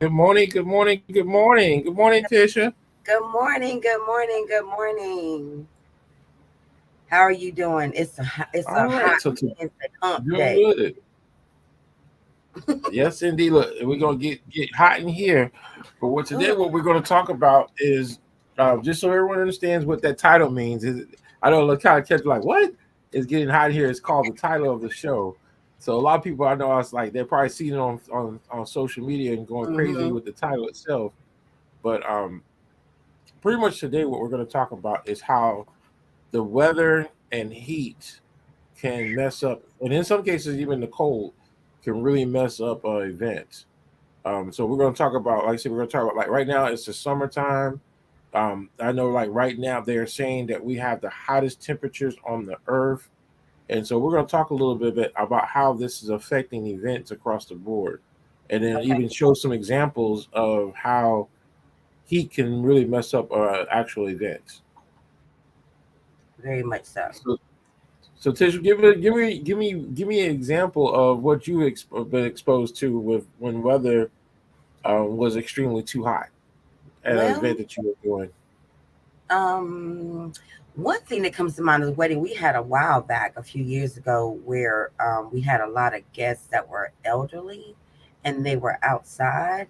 Good morning, good morning, good morning. Good morning, Tisha. Good morning, good morning, good morning. How are you doing? It's a All right, hot so Wednesday hump doing day. good. Yes, indeed. Look, we're gonna get hot in here. But Mm, what we're gonna talk about is just so everyone understands what that title means. Is I know kind of catch like what is getting hot here. It's called the title of the show. So a lot of people I know, I was like they're probably seeing it on social media and going crazy mm-hmm. with the title itself. But pretty much today, what we're going to talk about is how the weather and heat can mess up, and in some cases, even the cold can really mess up events. So we're going to talk about, like I said, we're going to talk about like right now it's the summertime. I know like right now they're saying that we have the hottest temperatures on the earth, and so we're going to talk a little bit about how this is affecting events across the board, and then Okay, even show some examples of how heat can really mess up actual events. very much so. So, so Tish, give me an example of what you been exposed to with when weather was extremely too hot at an Well, event that you were doing. um, one thing that comes to mind is a wedding we had a while back, a few years ago, where we had a lot of guests that were elderly, and they were outside,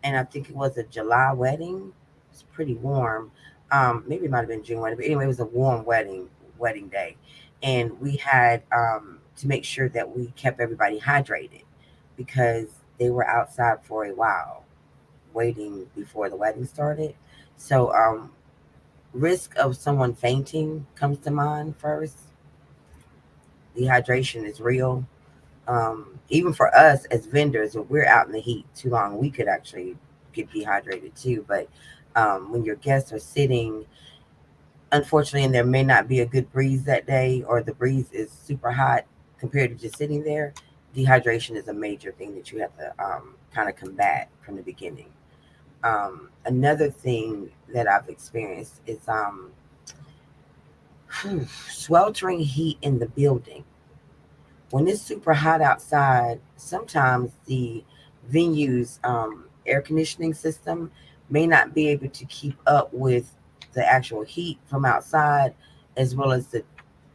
and I think it was a July wedding. It's pretty warm. Maybe it might have been June wedding, but anyway, it was a warm wedding day, and we had to make sure that we kept everybody hydrated because they were outside for a while waiting before the wedding started. So risk of someone fainting comes to mind first. Dehydration is real. Even for us as vendors, if we're out in the heat too long, we could actually get dehydrated too. But when your guests are sitting, unfortunately, and there may not be a good breeze that day, or the breeze is super hot compared to just sitting there, dehydration is a major thing that you have to kind of combat from the beginning. Another thing that I've experienced is sweltering heat in the building. When it's super hot outside, sometimes the venue's air conditioning system may not be able to keep up with the actual heat from outside as well as the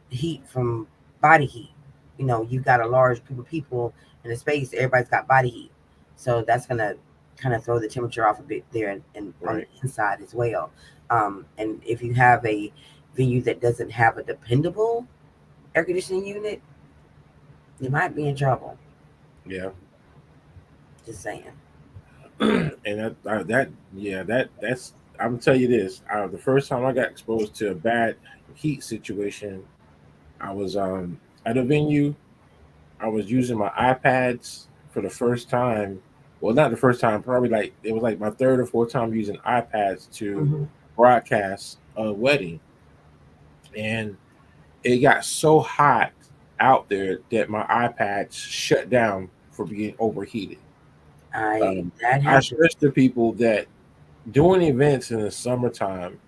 heat from body heat. You know, you've got a large group of people in a space, everybody's got body heat. So that's going to kind of throw the temperature off a bit there and on Right. the inside as well. And if you have a venue that doesn't have a dependable air conditioning unit, you might be in trouble. Yeah. Just saying. And that yeah that's I'm gonna tell you this. The first time I got exposed to a bad heat situation, I was at a venue. I was using my iPads for the first time. Well, not the first time, probably like it was like my third or fourth time using iPads to Hmm. broadcast a wedding. And it got so hot out there that my iPads shut down for being overheated. I Um, that I happened. stress to people that doing events in the summertime,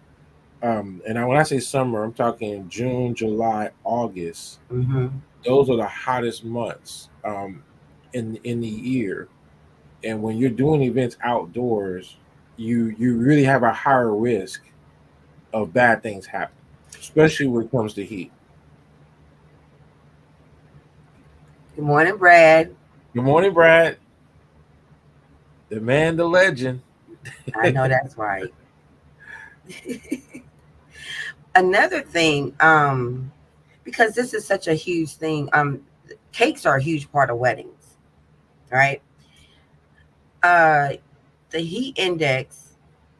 when I say summer, I'm talking June, July, August. Hmm. Those are the hottest months in the year. And when you're doing events outdoors, you really have a higher risk of bad things happening, especially when it comes to heat. Good morning, Brad. Good morning, Brad, the man, the legend. I know that's right. Another thing, because this is such a huge thing, cakes are a huge part of weddings, right? Uh, the heat index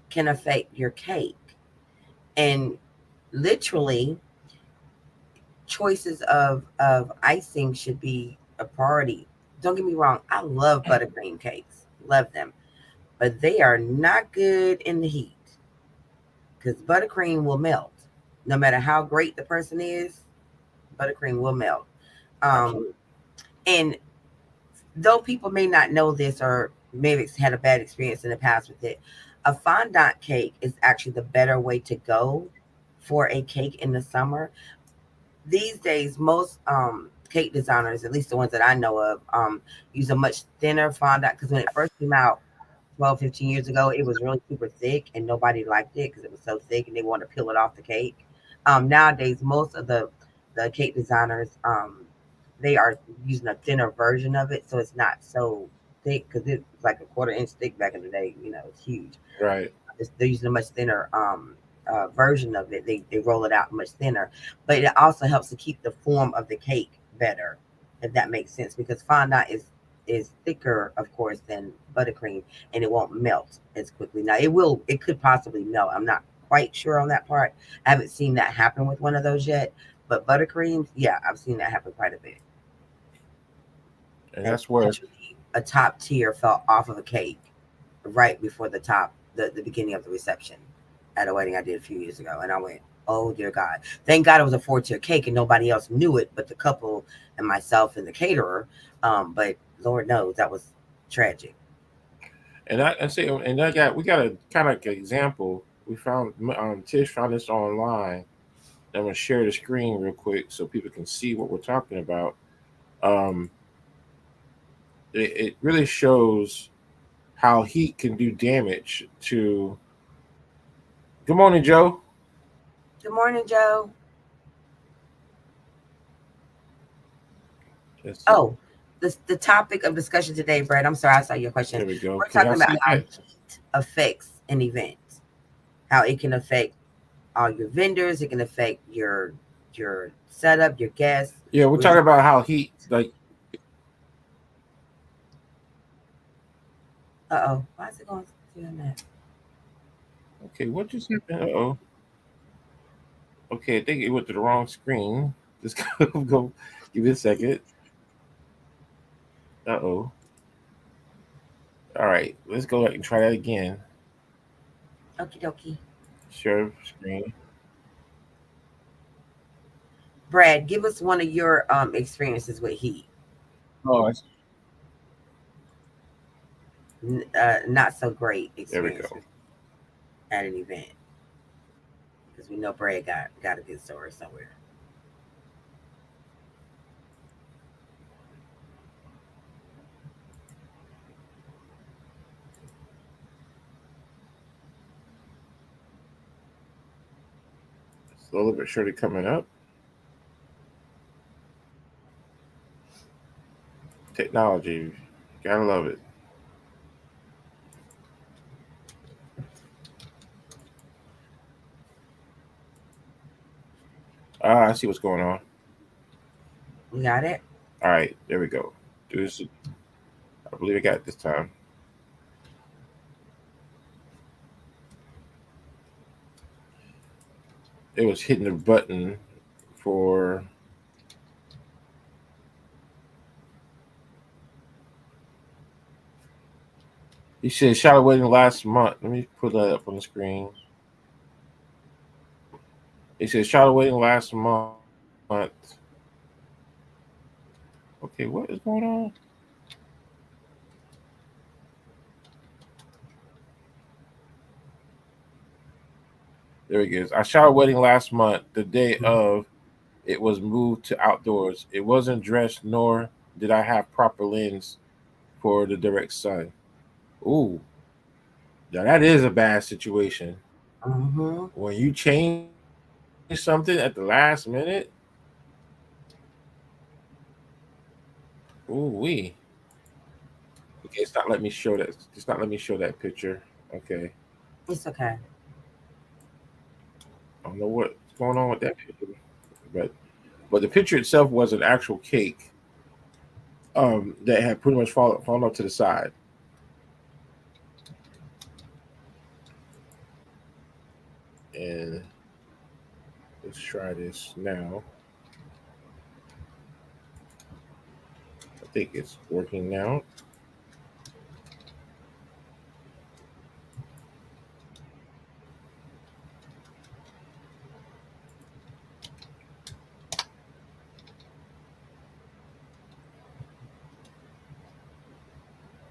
can affect your cake, and literally, choices of icing should be a priority. Don't get me wrong, I love buttercream cakes, love them, but they are not good in the heat because buttercream will melt. No matter how great the person is, buttercream will melt. Um, Absolutely. and though people may not know this or maybe had a bad experience in the past with it, a fondant cake is actually the better way to go for a cake in the summer. These days, most cake designers, at least the ones that I know of, use a much thinner fondant because when it first came out, 12, 15 years ago, it was really super thick and nobody liked it because it was so thick and they wanted to peel it off the cake. Nowadays, most of the cake designers, they are using a thinner version of it, so it's not so thick because it's like a quarter-inch thick back in the day. It's huge. Right. They're using a much thinner version of it. They roll it out much thinner, but it also helps to keep the form of the cake better, if that makes sense. Because fondant is thicker, of course, than buttercream, and it won't melt as quickly. Now it will. It could possibly melt. I'm not quite sure on that part. I haven't seen that happen with one of those yet. But buttercreams, yeah, I've seen that happen quite a bit. And And that's where, literally, a top tier fell off of a cake right before the beginning of the reception at a wedding I did a few years ago. And I went, oh dear God. Thank God it was a 4-tier cake and nobody else knew it but the couple and myself and the caterer. But Lord knows that was tragic. and I say, and I got we got a kind of example. We found Tish found this online. I'm gonna share the screen real quick so people can see what we're talking about. Um, it really shows how heat can do damage to. Good morning, Joe. Good morning, Joe. Let's see. Oh, the topic of discussion today, Brad. I'm sorry, I saw your question. There we go. We're Can y'all talking about see how that? heat affects an event, how it can affect all your vendors, it can affect your setup, your guests. Yeah, we're We're talking talking about how about heat, like, uh-oh. Why is it going doing that? okay, what just happened? Uh-oh. Okay, I think it went to the wrong screen. Just go, give me a second. Uh-oh. All right, let's go back and try that again. Okie dokie. Share screen. Brad, give us one of your experiences with heat. Oh, Not so great there we go. experiences at an event. Because we know Brad got a good story somewhere. Slowly but surely coming up. Technology, gotta love it. Ah, I see what's going on. You got it? All right, there we go. Do this. I believe I got it this time. It was hitting the button for. He said shot wedding last month. Let me put that up on the screen. He said shot wedding last month. Okay, what is going on? There he goes. I shot a wedding last month. The day of, it was moved to outdoors. It wasn't dressed, nor did I have proper lens for the direct sun. Ooh, now that is a bad situation. Mm-hmm. When you change something at the last minute, ooh wee. Okay, it's not letting me show that. It's not letting me show that picture. Okay, It's okay. I don't know what's going on with that picture, but the picture itself was an actual cake that had pretty much fallen off to the side. And let's try this now. I think it's working now.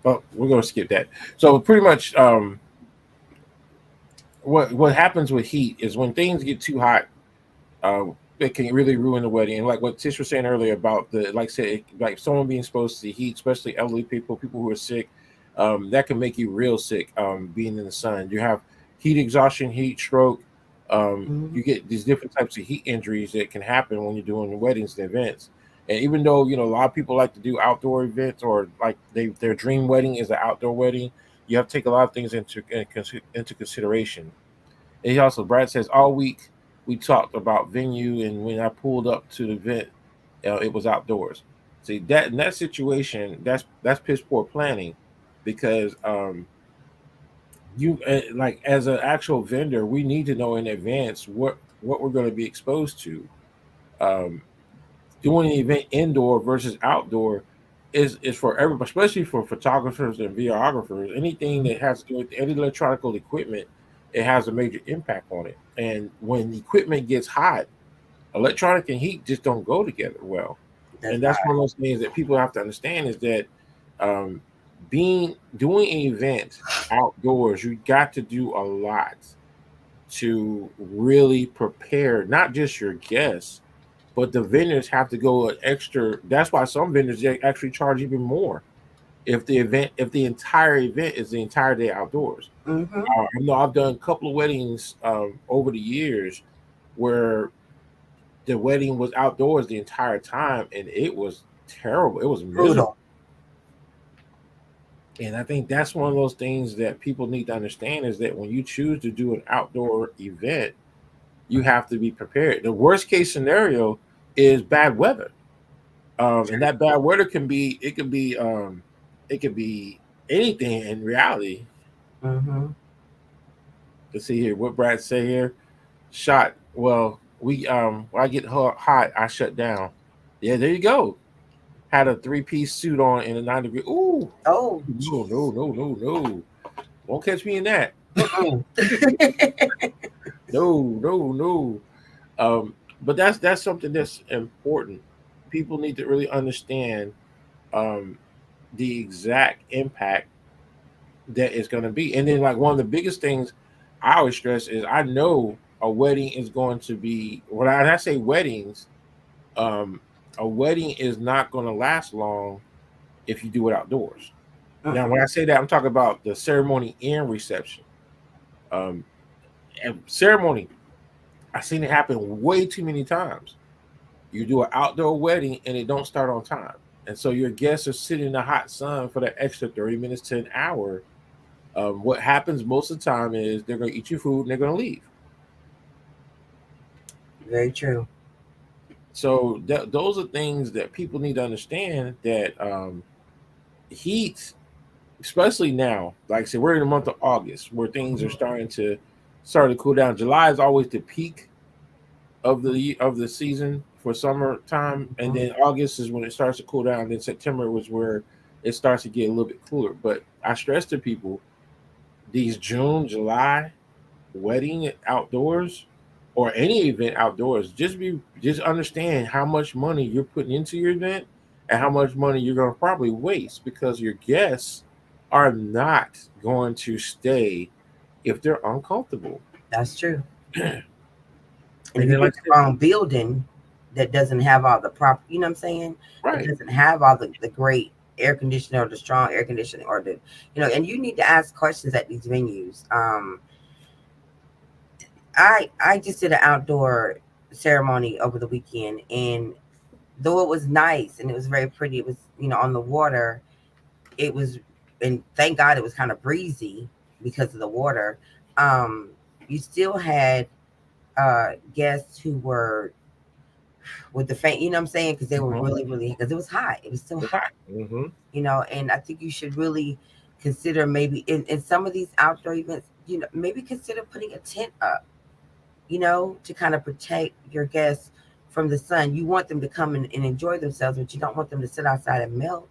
Oh, we're gonna skip that. So pretty much, what happens with heat is when things get too hot, uh, it can really ruin the wedding. And like what Tish was saying earlier about the, like I said, like someone being exposed to heat, especially elderly people, people who are sick. that can make you real sick. Being in the sun, you have heat exhaustion, heat stroke. Mhm. You get these different types of heat injuries that can happen when you're doing weddings and events. And even though a lot of people like to do outdoor events, or like their dream wedding is an outdoor wedding, you have to take a lot of things into consideration. And he also, Brad says, all week we talked about venue, and when I pulled up to the event, it was outdoors. See that in that situation, that's piss poor planning, because you like, as an actual vendor, we need to know in advance what we're going to be exposed to. Um, Doing an event indoor versus outdoor is for everybody, especially for photographers and videographers. Anything Mhm. that has to do with any electronic equipment, it has a major impact on it. And when the equipment gets hot, electronic and heat just don't go together well. That's And not. that's one of those things that people have to understand, is that um, being doing an event outdoors, you got to do a lot to really prepare not just your guests, but the vendors have to go an extra. That's why some vendors, they actually charge even more if the entire event is the entire day outdoors. Mhm. I know I've done a couple of weddings over the years where the wedding was outdoors the entire time, and it was terrible. It was miserable. Brutal. And I think that's one of those things that people need to understand, is that when you choose to do an outdoor event, you have to be prepared. The worst case scenario is bad weather. And that bad weather can be, it could be anything in reality. Mhm. Let's see here what Brad say here. Shot. Well, when I get hot, I shut down. Yeah, there you go. Had a three-piece suit on in a 9 degree. Ooh, Oh, no, jeez. no, no, no, no. Won't catch me in that. Mm-mm. No, no, no. But that's something that's important. People need to really understand um, the exact impact that is going to be. And then, like, one of the biggest things I always stress is, I know a wedding is going to be, when I say weddings, um, a wedding is not going to last long if you do it outdoors. Now, when I Mm-mm. say that, I'm talking about the ceremony and reception. Um, and ceremony, I've seen it happen way too many times. You do an outdoor wedding and it don't start on time. And so your guests are sitting in the hot sun for that extra 30 minutes to an hour. What happens most of the time is they're going to eat your food and they're going to leave. Very true. So those are things that people need to understand, that heat, especially now, like I said, we're in the month of August where things are Mhm. starting to cool down. July is always the peak of the season for summertime, and Mhm. then August is when it starts to cool down. Then September was where it starts to get a little bit cooler. But I stress to people, these June, July wedding outdoors, or any event outdoors, just understand how much money you're putting into your event, and how much money you're going to probably waste, because your guests are not going to stay if they're uncomfortable. That's true. And if And you then, like get I said, the wrong building that doesn't have all the proper, you know what I'm saying? It right. doesn't have all the great air conditioning or the strong air conditioning or the, and you need to ask questions at these venues. I just did an outdoor ceremony over the weekend, and though it was nice and it was very pretty, it was, on the water. It was, and thank God it was kind of breezy because of the water. Um, you still had guests who were with the faint, you know what I'm saying? Because they were Mhm. really, really, because it was hot. It was still It's hot, hot. Mhm. and I think you should really consider maybe in some of these outdoor events, maybe consider putting a tent up, to kind of protect your guests from the sun. You want them to come and enjoy themselves, but you don't want them to sit outside and melt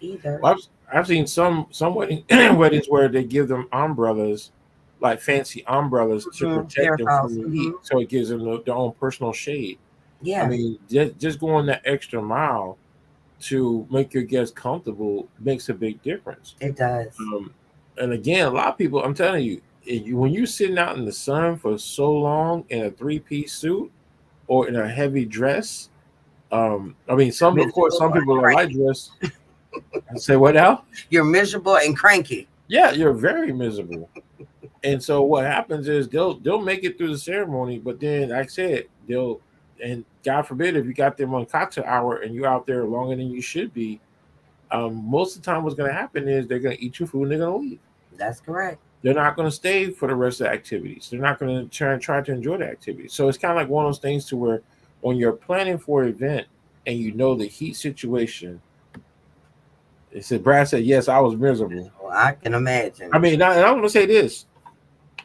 either. Well, I've seen some weddings where they give them umbrellas, like fancy umbrellas, to protect them Parasols. from the heat, so it gives them their own personal shade. I Yeah, mean, just going that extra mile to make your guests comfortable makes a big difference. it does. Um, and again, a lot of people, I'm telling you, when you're sitting out in the sun for so long in a three-piece suit or in a heavy dress, I mean, of course, Miserable some or people are light cranky. dress. I say, what now? You're miserable and cranky. Yeah, you're very miserable. And so what happens is they'll make it through the ceremony, but then like I said, they'll and God forbid if you got them on cocktail hour and you're out there longer than you should be, most of the time what's gonna happen is they're gonna eat your food and they're gonna leave. That's correct. They're not gonna stay for the rest of the activities. They're not gonna try to enjoy the activity. So it's kind of like one of those things to where when you're planning for an event and you know the heat situation, it said Brad said, yes, I was miserable. Well, I can imagine. I mean, and I'm gonna say this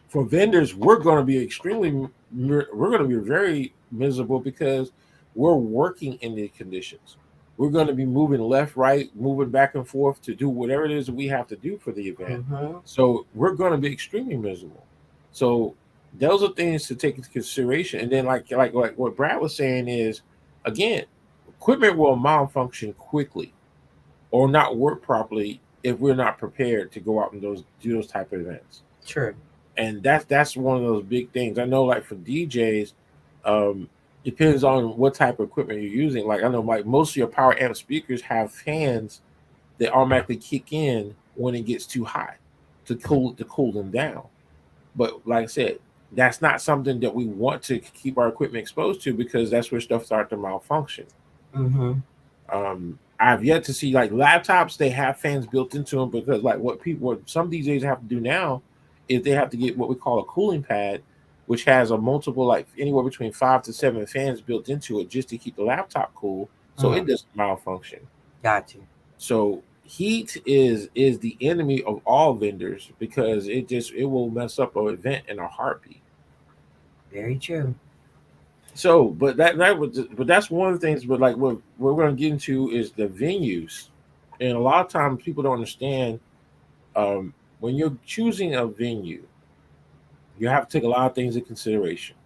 for vendors, we're going to be we're going to be very miserable because we're working in the conditions. We're going to be moving left, right, moving back and forth to do whatever it is that we have to do for the event. Mm-hmm. So we're going to be extremely miserable. So those are things to take into consideration. And then, like what Brad was saying is, again, equipment will malfunction quickly or not work properly if we're not prepared to go out and do those type of events. True. And that's one of those big things. I know, like for DJs, um, depends on what type of equipment you're using. Like I know, like most of your power amp speakers have fans that automatically kick in when it gets too hot to cool them down. But like I said, that's not something that we want to keep our equipment exposed to because that's where stuff starts to malfunction. Mm-hmm. I've yet to see like laptops. They have fans built into them because like what some DJs have to do now is they have to get what we call a cooling pad, which has a multiple like anywhere between 5 to 7 fans built into it just to keep the laptop cool, so it doesn't malfunction. Got you. So heat is the enemy of all vendors because it will mess up an event in a heartbeat. Very true. So, but that's one of the things. But like what we're going to get into is the venues, and a lot of times people don't understand when you're choosing a venue, you have to take a lot of things into consideration.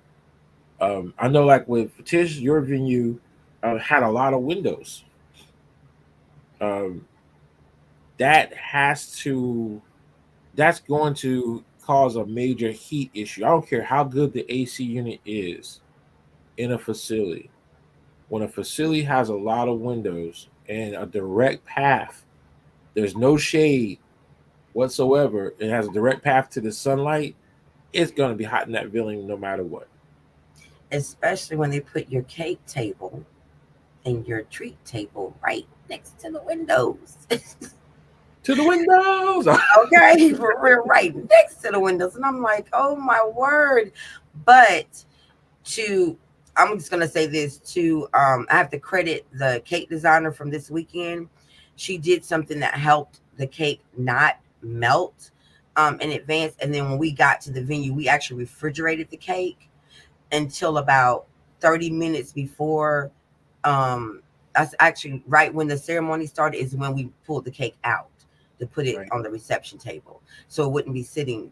I know, like with Tish, your venue had a lot of windows. Um, that has to that's going to cause a major heat issue. I don't care how good the AC unit is in a facility. When a facility has a lot of windows and a direct path, there's no shade whatsoever. It has a direct path to the sunlight. It's going to be hot in that building no matter what. Especially when they put your cake table and your treat table right next to the windows. To the windows. Okay, we're right next to the windows, and I'm like, oh my word! But to I'm just gonna say this to I have to credit the cake designer from this weekend. She did something that helped the cake not melt in advance, and then when we got to the venue, we actually refrigerated the cake until about 30 minutes before that's actually right when the ceremony started is when we pulled the cake out to put it Right. on the reception table so it wouldn't be sitting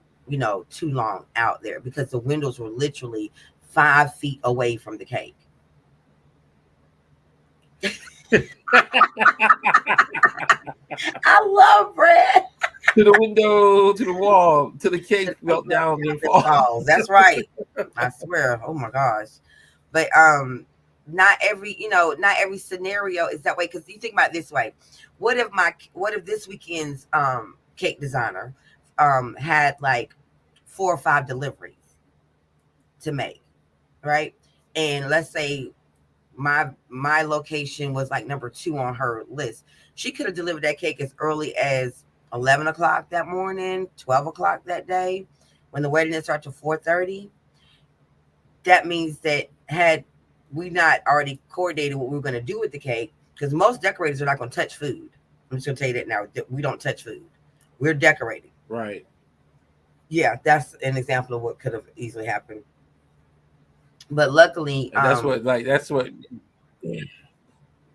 too long out there because the windows were literally 5 feet away from the cake. I love bread. To the window, to the wall, to the cake melt down and fall. That's right. I swear. Oh my gosh. But not every scenario is that way because you think about it this way. What if this weekend's cake designer had like 4 or 5 deliveries to make, right? And let's say my location was like number 2 on her list. She could have delivered that cake as early as 11 o'clock that morning, 12 o'clock that day, when the wedding didn't start till 4:30. That means that had we not already coordinated what we were going to do with the cake, because most decorators are not going to touch food. I'm just going to tell you that now. We don't touch food. We're decorating. Right. Yeah, that's an example of what could have easily happened. But luckily, And that's what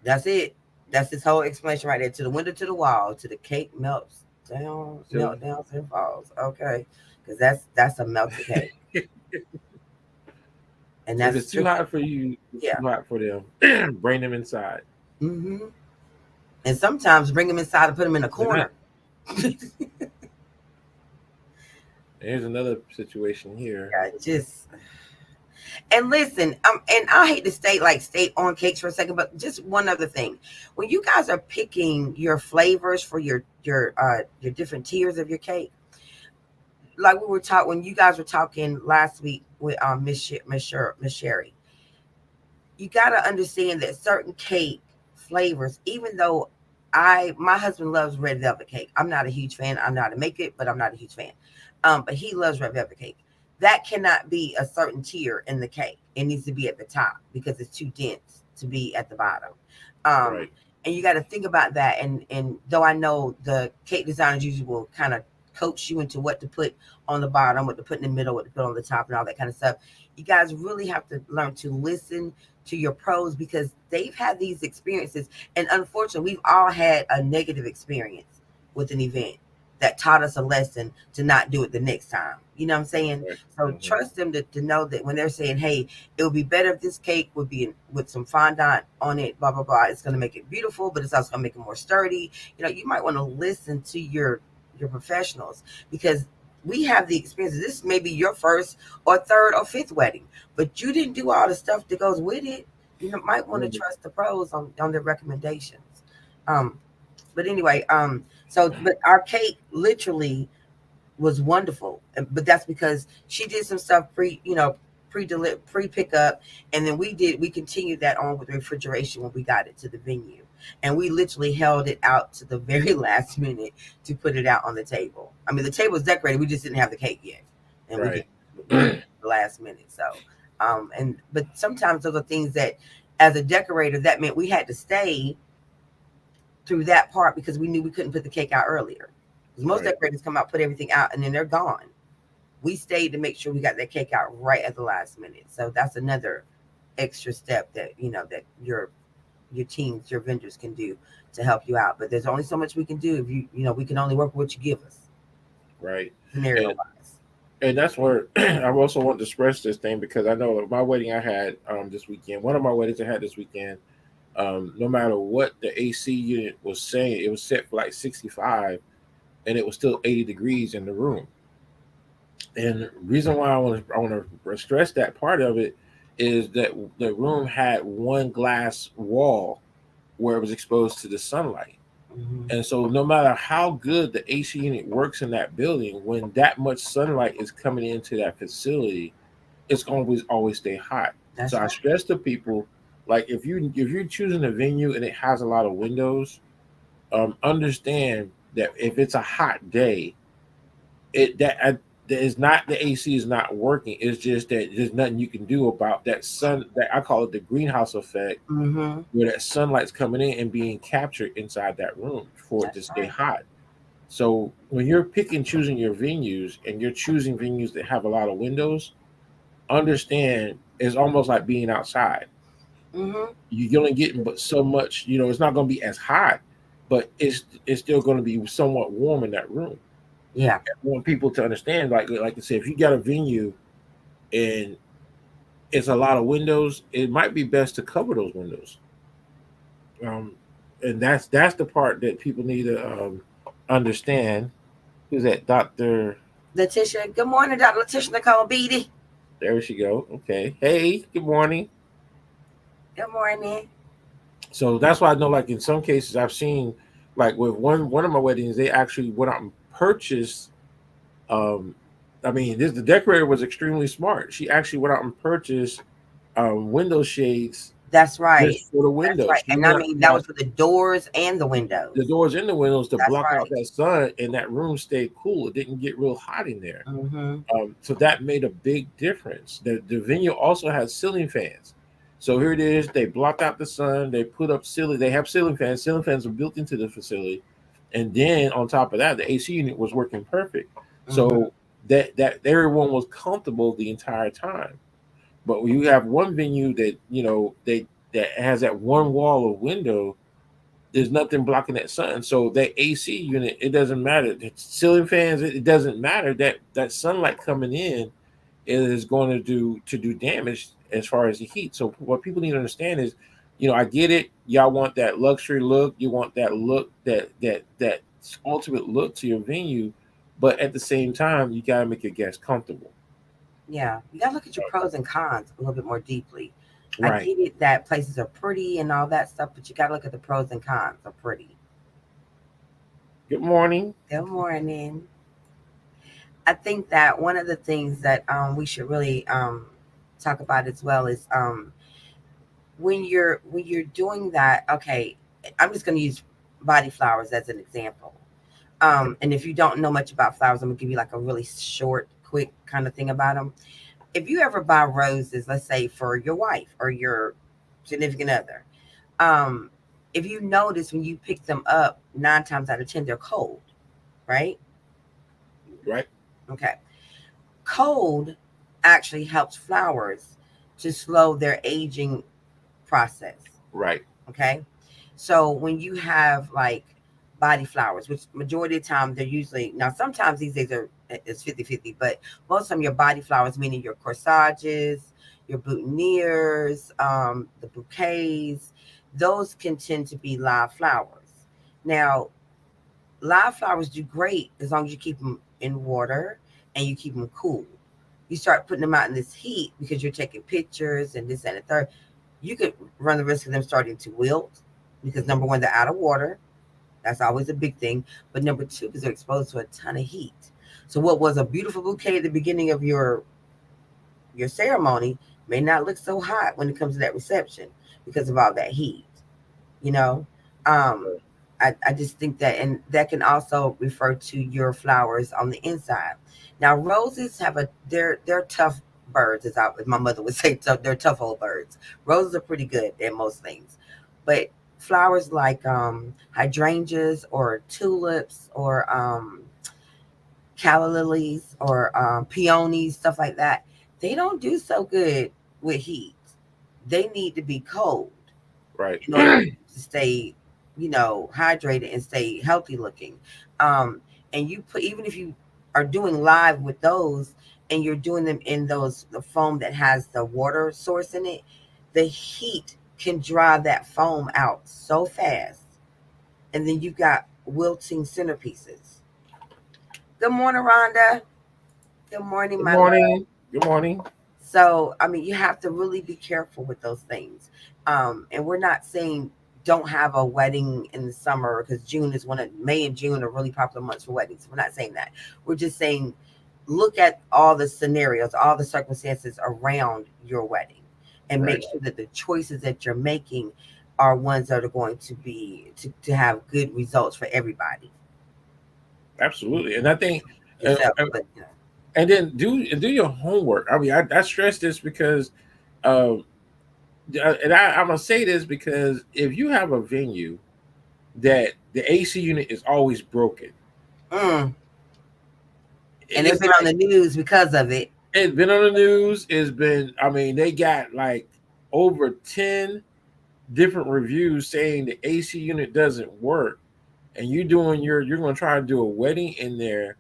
that's it. That's this whole explanation right there. To the window, to the wall, to the cake melts down, melt down, and falls. Okay, because that's a melted cake. And if that's it's too hot for you, it's yeah. too hot for them. Bring them inside. Mm-hmm. And sometimes bring them inside and put them in a corner. Here's another situation here. Yeah, And listen, and I hate to stay on cakes for a second, but just one other thing. When you guys are picking your flavors for your different tiers of your cake, like we were talking when you guys were talking last week with Miss Sherry, you got to understand that certain cake flavors, even though my husband loves red velvet cake. I'm not a huge fan. I know how to make it, but I'm not a huge fan. But he loves red velvet cake. That cannot be a certain tier in the cake. It needs to be at the top because it's too dense to be at the bottom. Um, Right. and you got to think about that. And though I know the cake designers usually will kind of coach you into what to put on the bottom, what to put in the middle, what to put on the top, and all that kind of stuff. You guys really have to learn to listen to your pros because they've had these experiences. And unfortunately, we've all had a negative experience with an event that taught us a lesson to not do it the next time. You know what I'm saying? Right. So Hmm. trust them to know that when they're saying, hey, it would be better if this cake would be with some fondant on it, blah, blah, blah. It's going to make it beautiful, but it's also going to make it more sturdy. You might want to listen to your professionals because we have the experience. This may be your first or third or fifth wedding, but you didn't do all the stuff that goes with it. Might want to Right. trust the pros on their recommendations. Um, but anyway, but our cake literally was wonderful, but that's because she did some stuff pre pickup, and then we continued that on with refrigeration when we got it to the venue, and we literally held it out to the very last minute to put it out on the table. I mean, the table was decorated, we just didn't have the cake yet, and we just Right. did it the last minute. So, and but sometimes those are things that, as a decorator, that meant we had to stay through that part because we knew we couldn't put the cake out earlier. Because most Right. decorators come out, put everything out, and then they're gone. We stayed to make sure we got that cake out right at the last minute. So that's another extra step that that your teams, your vendors can do to help you out. But there's only so much we can do if we can only work with what you give us, Right. scenario And wise. and that's where I also want to stress this thing because I know my wedding I had this weekend, one of my weddings I had this weekend, no matter what the AC unit was saying, it was set for like 65 and it was still 80 degrees in the room. And the reason why I want to stress that part of it is that the room had one glass wall where it was exposed to the sunlight. Hmm. And so no matter how good the AC unit works in that building, when that much sunlight is coming into that facility, it's always stay hot. So That's I right. stress to people, like if you're choosing a venue and it has a lot of windows, understand that if it's a hot day, that is not the AC is not working. It's just that there's nothing you can do about that sun. That I call it the greenhouse effect, Hmm. where that sunlight's coming in and being captured inside that room for it to That's stay right. hot. So when you're picking choosing your venues and you're choosing venues that have a lot of windows, understand it's almost like being outside. Hmm. You're only getting but so much. It's not going to be as hot, but it's still going to be somewhat warm in that room. Yeah. I want people to understand, like I said, if you got a venue and it's a lot of windows, it might be best to cover those windows. Um, and that's the part that people need to understand. Who's that, Doctor? Letitia. Good morning, Dr. Letitia Nicole Beatty. There she go. Okay. Hey, good morning. Good morning. So that's why I know, like in some cases, I've seen, like with one of my weddings, they actually went out and purchased. Um, I mean, the decorator was extremely smart. She actually went out and purchased window shades That's right. just for the That's windows. right. She And I went out mean, and that got was for the doors and the the windows. doors and the windows to That's block out right. that sun, and that room stayed cool. It didn't get real hot in there. Hmm. So that made a big difference. The venue also has ceiling fans. So here it is. They blocked out the sun. They put up ceiling. They have ceiling fans. Ceiling fans are built into the facility, and then on top of that, the AC unit was working perfect. Hmm. So that everyone was comfortable the entire time. But when you have one venue that that has that one wall of window, there's nothing blocking that sun. So that AC unit, it doesn't matter. The ceiling fans, it doesn't matter. That sunlight coming in is going to do damage as far as the heat. So what people need to understand is, I get it. Y'all want that luxury look. You want that look, that ultimate look to your venue, but at the same time, you got to make your guests comfortable. Yeah, you gotta look at your pros and cons a little bit more deeply. I Right. get it that places are pretty and all that stuff, but you gotta look at the pros and cons of pretty. Good morning. Good morning. I think that one of the things that we should really talk about as well is when you're doing that. Okay, I'm just going to use body flowers as an example. And if you don't know much about flowers, I'm gonna give you like a really short, quick kind of thing about them. If you ever buy roses, let's say for your wife or your significant other, um, if you notice when you pick them up, 9 times out of 10 they're cold, right? Right. Okay. Cold actually helps flowers to slow their aging process. Right. Okay. So when you have like body flowers, which majority of the time they're usually, now sometimes these days are it's 50-50, but most of them your body flowers, meaning your corsages, your boutonnieres, the bouquets, those can tend to be live flowers. Now, live flowers do great as long as you keep them in water and you keep them cool. You start putting them out in this heat because you're taking pictures and this and the third, you could run the risk of them starting to wilt because number one, they're out of water. That's always a big thing. But number two, because they're exposed to a ton of heat. So what was a beautiful bouquet at the beginning of your ceremony may not look so hot when it comes to that reception because of all that heat. You know, um, I just think that, and that can also refer to your flowers on the inside. Now, roses have they're tough birds, as my mother would say, tough, they're tough old birds. Roses are pretty good at most things, but flowers like hydrangeas or tulips or calla lilies or peonies, stuff like that, they don't do so good with heat. They need to be cold Right. in order to stay, hydrated and stay healthy looking. Um, and you put, even if you are doing live with those and you're doing them in those the foam that has the water source in it, the heat can dry that foam out so fast. And then you've got wilting centerpieces. Good morning, Rhonda. Good morning, Good my love. morning. Good morning. So, I mean, you have to really be careful with those things. And we're not saying don't have a wedding in the summer because June is May and June are really popular months for weddings. We're not saying that. We're just saying look at all the scenarios, all the circumstances around your wedding, and Right. make sure that the choices that you're making are ones that are going to to have good results for everybody, Absolutely. And I think, uh, yourself. uh, But and then do your homework. I mean, I stress this because, um, I'm gonna say this because if you have a venue that the AC unit is always broken, mm, and they've it's been on like the news because of it. it's been on the news. It's been, I mean, they got like over 10 different reviews saying the AC unit doesn't work, and you're gonna try to do a wedding in there.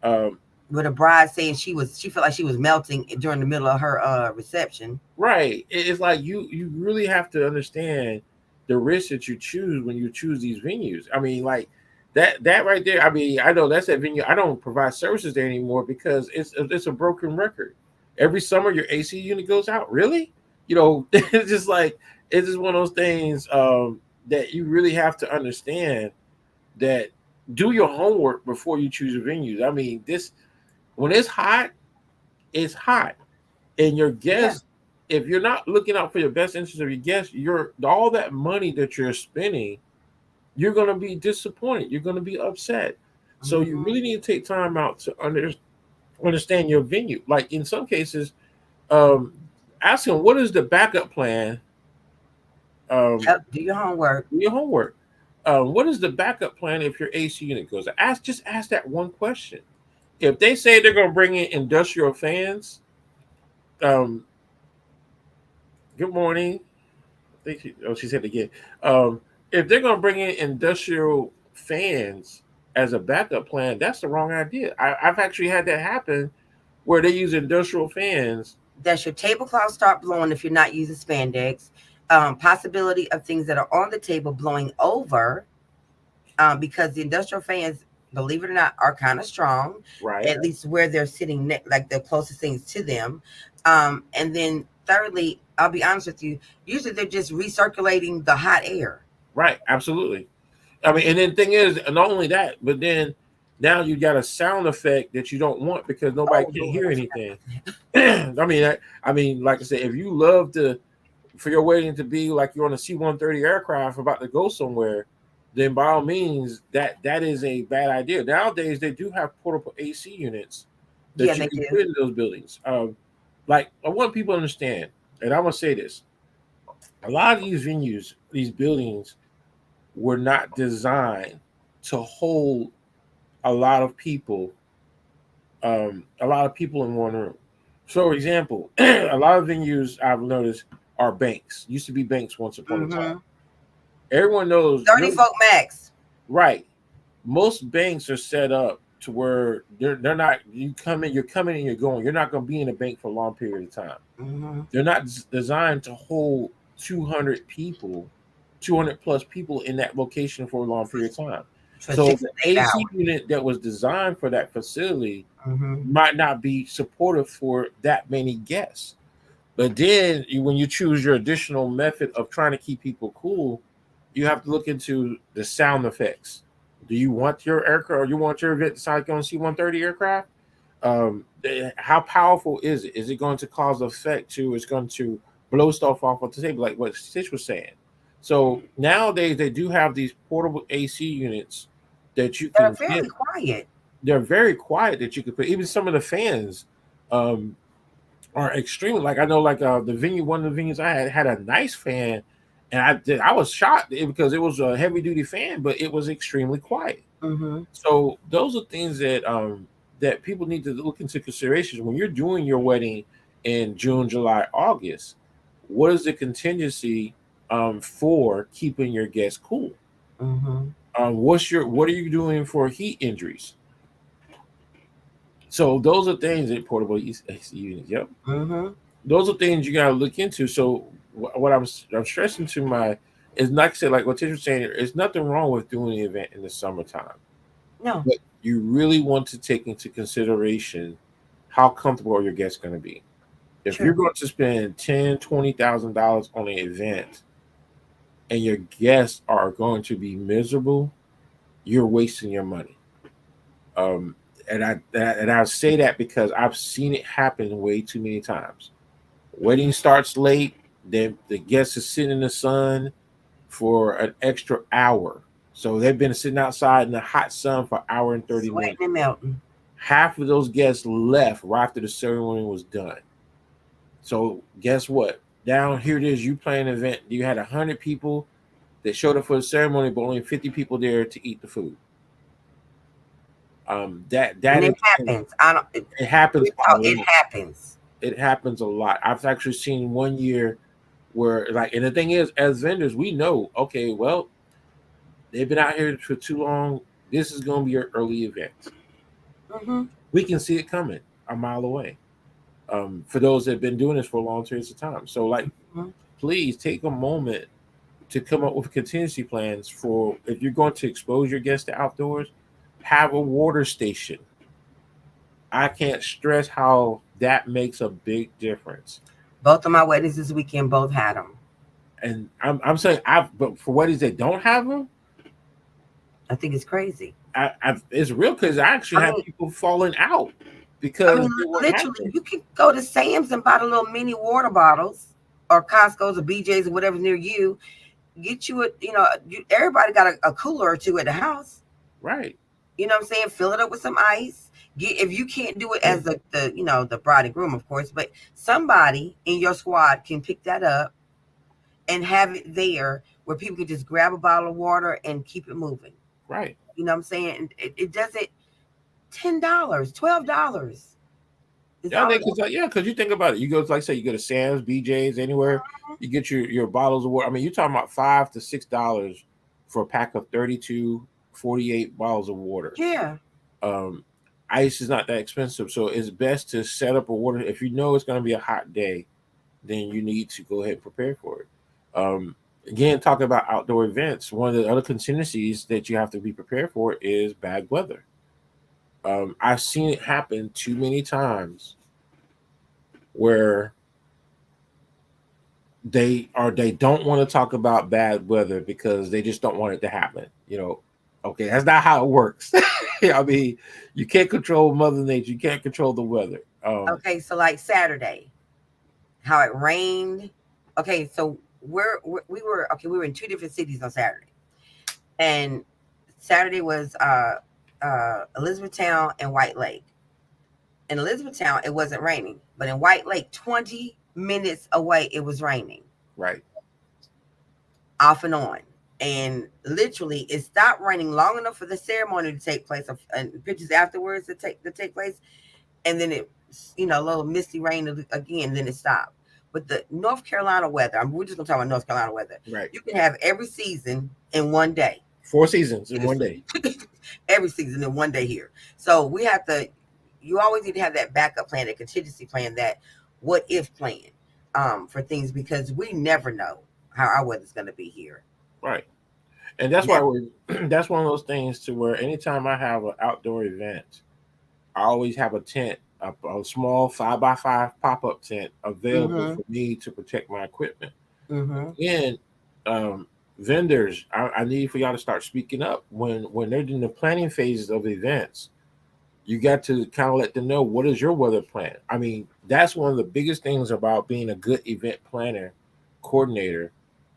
Um, With a bride saying she felt like she was melting during the middle of her reception. right. It's like you really have to understand the risk that you choose when you choose these venues. I mean, like that right there. I mean, I know that's that venue. I don't provide services there anymore because it's a broken record. Every summer your AC unit goes out. Really? It's just like it's just one of those things that you really have to understand that do your homework before you choose your venues. I mean, this when it's hot, and your Yeah. guests, if you're not looking out for your best interest of your guests, you're all that money that you're spending, you're gonna be disappointed. You're gonna be upset. So you Hmm. really need to take time out to understand your venue. Like in some cases, um, ask them what is the backup plan. Um, Yep. Do your homework. do your homework. What is the backup plan if your AC unit goes out? Just ask that one question. If they say they're going to bring in industrial fans, um, good morning. I think she said it again. Um, if they're going to bring in industrial fans as a backup plan, that's the wrong idea. I've actually had that happen where they use industrial fans. Does your tablecloth start blowing if you're not using spandex? Possibility of things that are on the table blowing over because the industrial fans believe it or not, are kind of strong, Right. at least where they're sitting, like the closest things to them. And then thirdly, I'll be honest with you, usually they're just recirculating the hot air. Right. Absolutely. I mean, and then thing is, not only that, but then now you got a sound effect that you don't want because nobody Oh can Lord, hear I anything. forgot. I mean, like I said, if you love to for your wedding to be like you're on a C-130 aircraft about to go somewhere, then by all means, that is a bad idea. Nowadays, they do have portable AC units Yeah, that you they can do. put in those buildings. Like I want people to understand, and I'm gonna say this: a lot of these venues, these buildings, were not designed to hold a lot of people, a lot of people in one room. So, for example, a lot of venues I've noticed are banks. Used to be banks once upon a time. Mm-hmm. Everyone knows 30 folk max. right. Most banks are set up to where they're not. You're coming and you're going. You're not going to be in a bank for a long period of time. Mm-hmm. They're not designed to hold 200 people, 200 plus people in that location for a long period of time. For So six the to eight AC hours. unit that was designed for that facility Mm-hmm. might not be supportive for that many guests. But then when you choose your additional method of trying to keep people cool, you have to look into the sound effects. Do you want your aircraft or you want your event to sound like on C-130 aircraft? How powerful is it? Is it going to cause effect to? It's going to blow stuff off of the table, like what Stitch was saying. So nowadays they do have these portable AC units that you They're can get. fairly quiet. They're very quiet that you can put. Even some of the fans um, are extremely like I know like the venue. One of the venues I had a nice fan, and I was shocked because it was a heavy duty fan, but it was extremely quiet. Mm-hmm. So those are things that people need to look into considerations when you're doing your wedding in June, July, August. What is the contingency for keeping your guests cool? Mm-hmm. What are you doing for heat injuries? So those are things that portable AC units. Yep, Mm-hmm. those are things you gotta look into. So what I'm stressing to my is like I said, like what Tish was saying, there's nothing wrong with doing the event in the summertime. No, But you really want to take into consideration how comfortable are your guests going to be. If you're true. going to spend $20,000 on an event and your guests are going to be miserable, you're wasting your money. Um, and I say that because I've seen it happen way too many times. Wedding starts late, then the guest is sitting in the sun for an extra hour. So they've been sitting outside in the hot sun for an hour and 30 Sweating minutes. and melting. Half of those guests left right after the ceremony was done. So guess what? Down here it is. You plan an event. You had 100 people that showed up for the ceremony, but only 50 people there to eat the food. That And that it is happens. I don't. it happens a It lot. happens. It happens a lot. I've actually seen one year where like, and the thing is, as vendors, we know okay, well, they've been out here for too long. This is going to be your early event. Mm-hmm. We can see it coming a mile away. For those that have been doing this for long periods of time. So, like, Mm-hmm. please take a moment to come up with contingency plans for if you're going to expose your guests to outdoors, have a water station. I can't stress how that makes a big difference. Both of my weddings this weekend both had them. And I'm saying, but for weddings that don't have them, I think it's crazy. it's real because I actually I have mean, people falling out I because mean, they weren't literally, having it. you can go to Sam's and buy the little mini water bottles, or Costco's or BJ's or whatever's near you. Get you a, everybody got a cooler or two at the house. Right. You know what I'm saying? Fill it up with some ice. Get, if you can't do it as the bride and groom, of course, but somebody in your squad can pick that up and have it there where people can just grab a bottle of water and keep it moving. Right. You know what I'm saying? And it does it $10, $12. It's Yeah, all because you think about it. You go to, like say you go to Sam's, BJ's, anywhere. You get your bottles of water. I mean, you're talking about $5 to $6 for a pack of 32, 48 bottles of water. yeah. Um, Ice is not that expensive, so it's best to set up a water. If you know it's going to be a hot day, then you need to go ahead and prepare for it. Um, Again, talking about outdoor events, one of the other contingencies that you have to be prepared for is bad weather. I've seen it happen too many times where they don't want to talk about bad weather because they just don't want it to happen. Okay, that's not how it works. I mean, you can't control Mother Nature. You can't control the weather. Okay, so like Saturday, how it rained. Okay, so we were in two different cities on Saturday, and Saturday was Elizabethtown and White Lake. In Elizabethtown, it wasn't raining, but in White Lake, 20 minutes away, it was raining Right. off and on. And literally, it stopped raining long enough for the ceremony to take place, and pictures afterwards to take place, and then it, a little misty rain again, then it stopped. But the North Carolina weather, we're just gonna talk about North Carolina weather. Right. You can have every season in one day. 4 seasons in one day. Every season in one day here. So we have to. You always need to have that backup plan, that contingency plan, that what if plan, for things, because we never know how our weather's going to be here. Right. And that's why Never. we're that's one of those things to where anytime I have an outdoor event, I always have a tent, a small 5x5 pop-up tent available Mm-hmm. for me to protect my equipment. Mm-hmm. And vendors, I need for y'all to start speaking up when they're in the planning phases of events. You got to kind of let them know, what is your weather plan. I mean, that's one of the biggest things about being a good event planner, coordinator,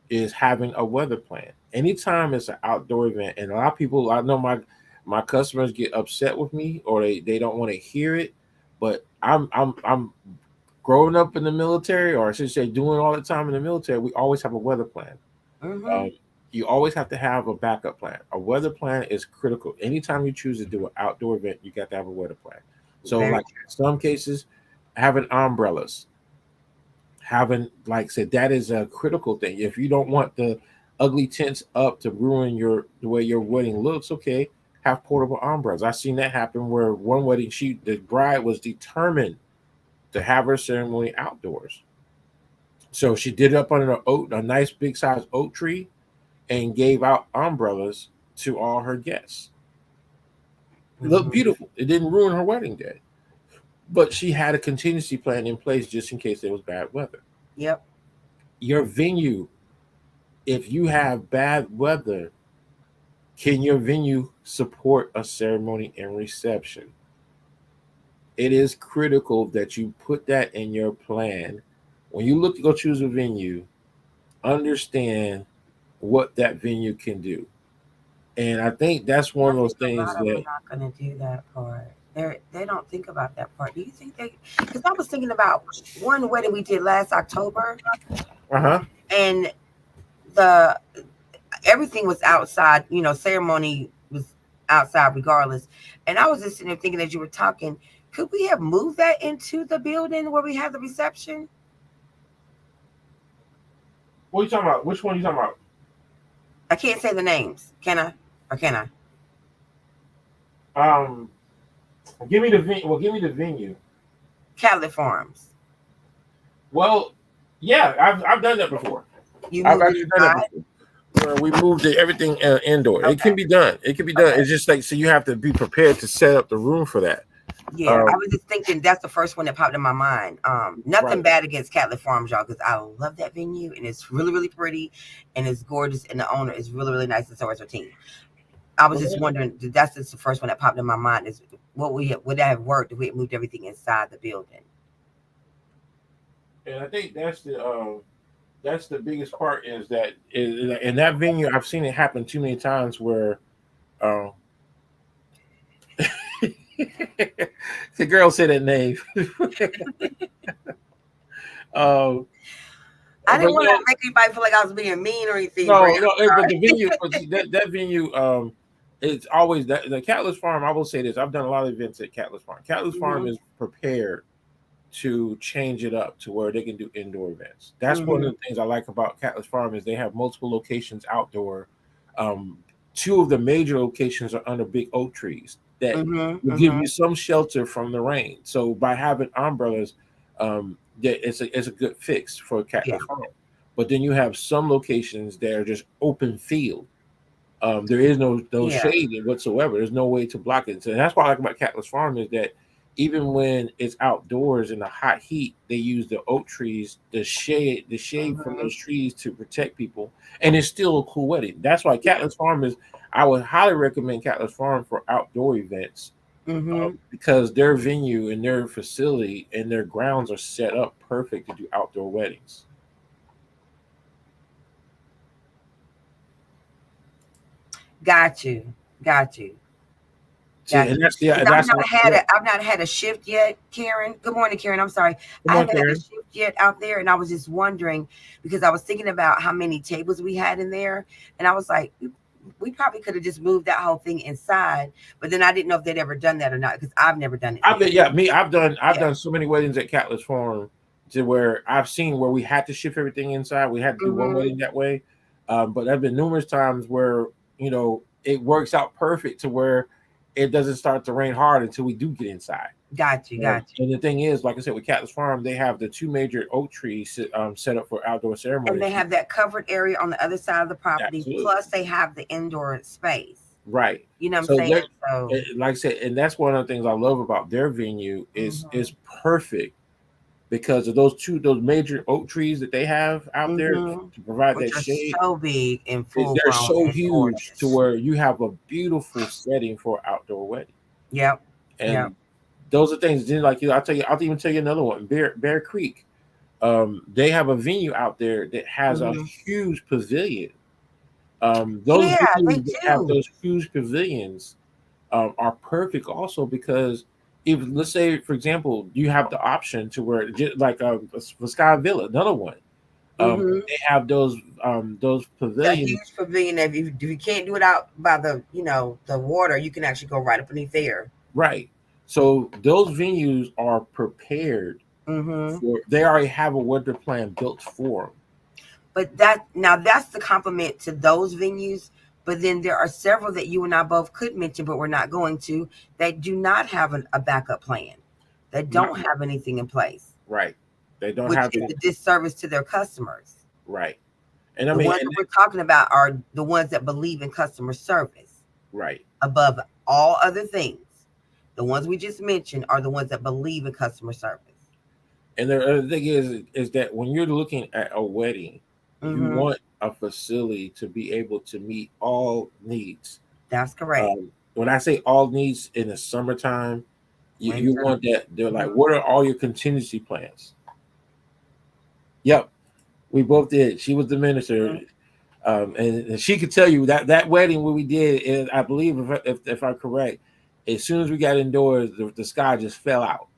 is having a weather plan. Anytime it's an outdoor event, and a lot of people, I know my customers get upset with me, or they don't want to hear it, but I'm growing up in the military, or I should say doing all the time in the military. We always have a weather plan. Mm-hmm. um, you always have to have a backup plan. A weather plan is critical. Anytime you choose to do an outdoor event, you got to have a weather plan. So, Very like true. some cases, having umbrellas, having, like I said, that is a critical thing. If you don't want the ugly tents up to ruin the way your wedding looks, okay, have portable umbrellas. I've seen that happen where one wedding, the bride was determined to have her ceremony outdoors. So she did it up under a nice big size oak tree, and gave out umbrellas to all her guests. It looked Mm-hmm. beautiful. It didn't ruin her wedding day, but she had a contingency plan in place just in case there was bad weather. Yep. Your venue, if you have bad weather, can your venue support a ceremony and reception? It is critical that you put that in your plan. When you look to go choose a venue, understand what that venue can do. And I think that's one I of those think a things lot of them that, are not going to do that part. They don't think about that part. Do you think they? Because I was thinking about one wedding we did last October, uh huh. and the everything was outside. Ceremony was outside regardless. And I was just sitting there thinking as you were talking, could we have moved that into the building where we have the reception? What are you talking about? Which one are you talking about? I can't say the names. Can I? Or can I? Um, give me the venue. Well, give me the venue. Catholic Farms. Well, yeah, I've done that before. You I've moved it actually done that inside? before. Where we moved everything indoor. It can Okay. be done. It can be done. Okay. It's just like, so you have to be prepared to set up the room for that. Yeah, I Um, was just thinking that's the first one that popped in my mind. Nothing right. bad against Catholic Farms, y'all, because I love that venue and it's really, really pretty and it's gorgeous and the owner is really, really nice and so is her team. I was just Mhm. wondering, that's just the first one that popped in my mind is would that have worked if we had moved everything inside the building? And I think that's the biggest part is that in that venue. I've seen it happen too many times where um, the girl said that name. um, I but didn't want to no, make anybody feel like I was being mean or anything, no, Brandon. no. I'm But the sorry. venue, but see, that venue, it's always that the Catless Farm. I will say this: I've done a lot of events at Catless Farm. Catless Farm Hmm. is prepared to change it up to where they can do indoor events. That's one Hmm. of the things I like about Catless Farm is they have multiple locations outdoor. Um, Two of the major locations are under big oak trees that Hmm. will give Hmm. you some shelter from the rain. So by having umbrellas, it's a good fix for Yeah. Catless Farm. But then you have some locations that are just open field. There is no Yeah. shade whatsoever. There's no way to block it. So that's what I like about Catless Farm is that even when it's outdoors in the hot heat, they use the oak trees, the shade from Mhm. those trees to protect people, and it's still a cool wedding. That's why Yeah. Catless Farm is. I would highly recommend Catless Farm for outdoor events Mhm. because their venue and their facility and their grounds are set up perfect to do outdoor weddings. Got you. Got you. See, Got and you. that's yeah, Because and that's yeah. I've not had a shift yet, Karen. Good morning, Karen. I'm sorry. Come I on, haven't had a Karen. shift yet out there, and I was just wondering because I was thinking about how many tables we had in there, and I was like, we probably could have just moved that whole thing inside, but then I didn't know if they'd ever done that or not because I've never done it I've there. been yeah, me. I've Yeah. done so many weddings at Catless Farm to where I've seen where we had to shift everything inside. We had to do one Mhm. wedding that way, but there've been numerous times where it works out perfect to where it doesn't start to rain hard until we do get inside. Got you. Got you. And the thing is, like I said, with Catless Farm, they have the two major oak trees set up for outdoor And ceremonies. they have that covered area on the other side of the property. Absolutely Plus, they have the indoor space. right. You know what I'm So saying? So. like I said, and that's one of the things I love about their venue is Mhm. perfect because of those major oak trees that they have out there Mhm. to provide Which that are shade. so big and full They're grown so and huge to gorgeous. where you have a beautiful setting for outdoor wedding. Yep. Yep. And those are things. Then, like I'll tell you, I'll even tell you another one. Bear Creek. They have a venue out there that has a Hmm. huge pavilion. Those Yeah, they venues that have do. those huge pavilions are perfect also because if let's say for example you have the option to where like for Sky Villa another one Hmm. they have those That pavilions huge pavilion. If you can't do it out by the water, you can actually go right up underneath there. right so those venues are prepared Hmm. for they already have a weather plan built for them. But that's the compliment to those venues. But then there are several that you and I both could mention, but we're not going to, that do not have a backup plan, that Not don't have anything in place, right they don't which have is any a disservice to their customers. right and I The mean ones and that we're talking about are the ones that believe in customer service right above all other things. The ones we just mentioned are the ones that believe in customer service. and the other thing is that when you're looking at a wedding you Hmm. want a facility to be able to meet all needs. That's correct. When I say all needs in the summertime, you Winter. want that. They're like, Hmm. what are all your contingency plans? Yep, we both did. She was the minister, Hmm. and she could tell you that wedding what we did. Is, I believe, if I'm correct, as soon as we got indoors, the sky just fell out.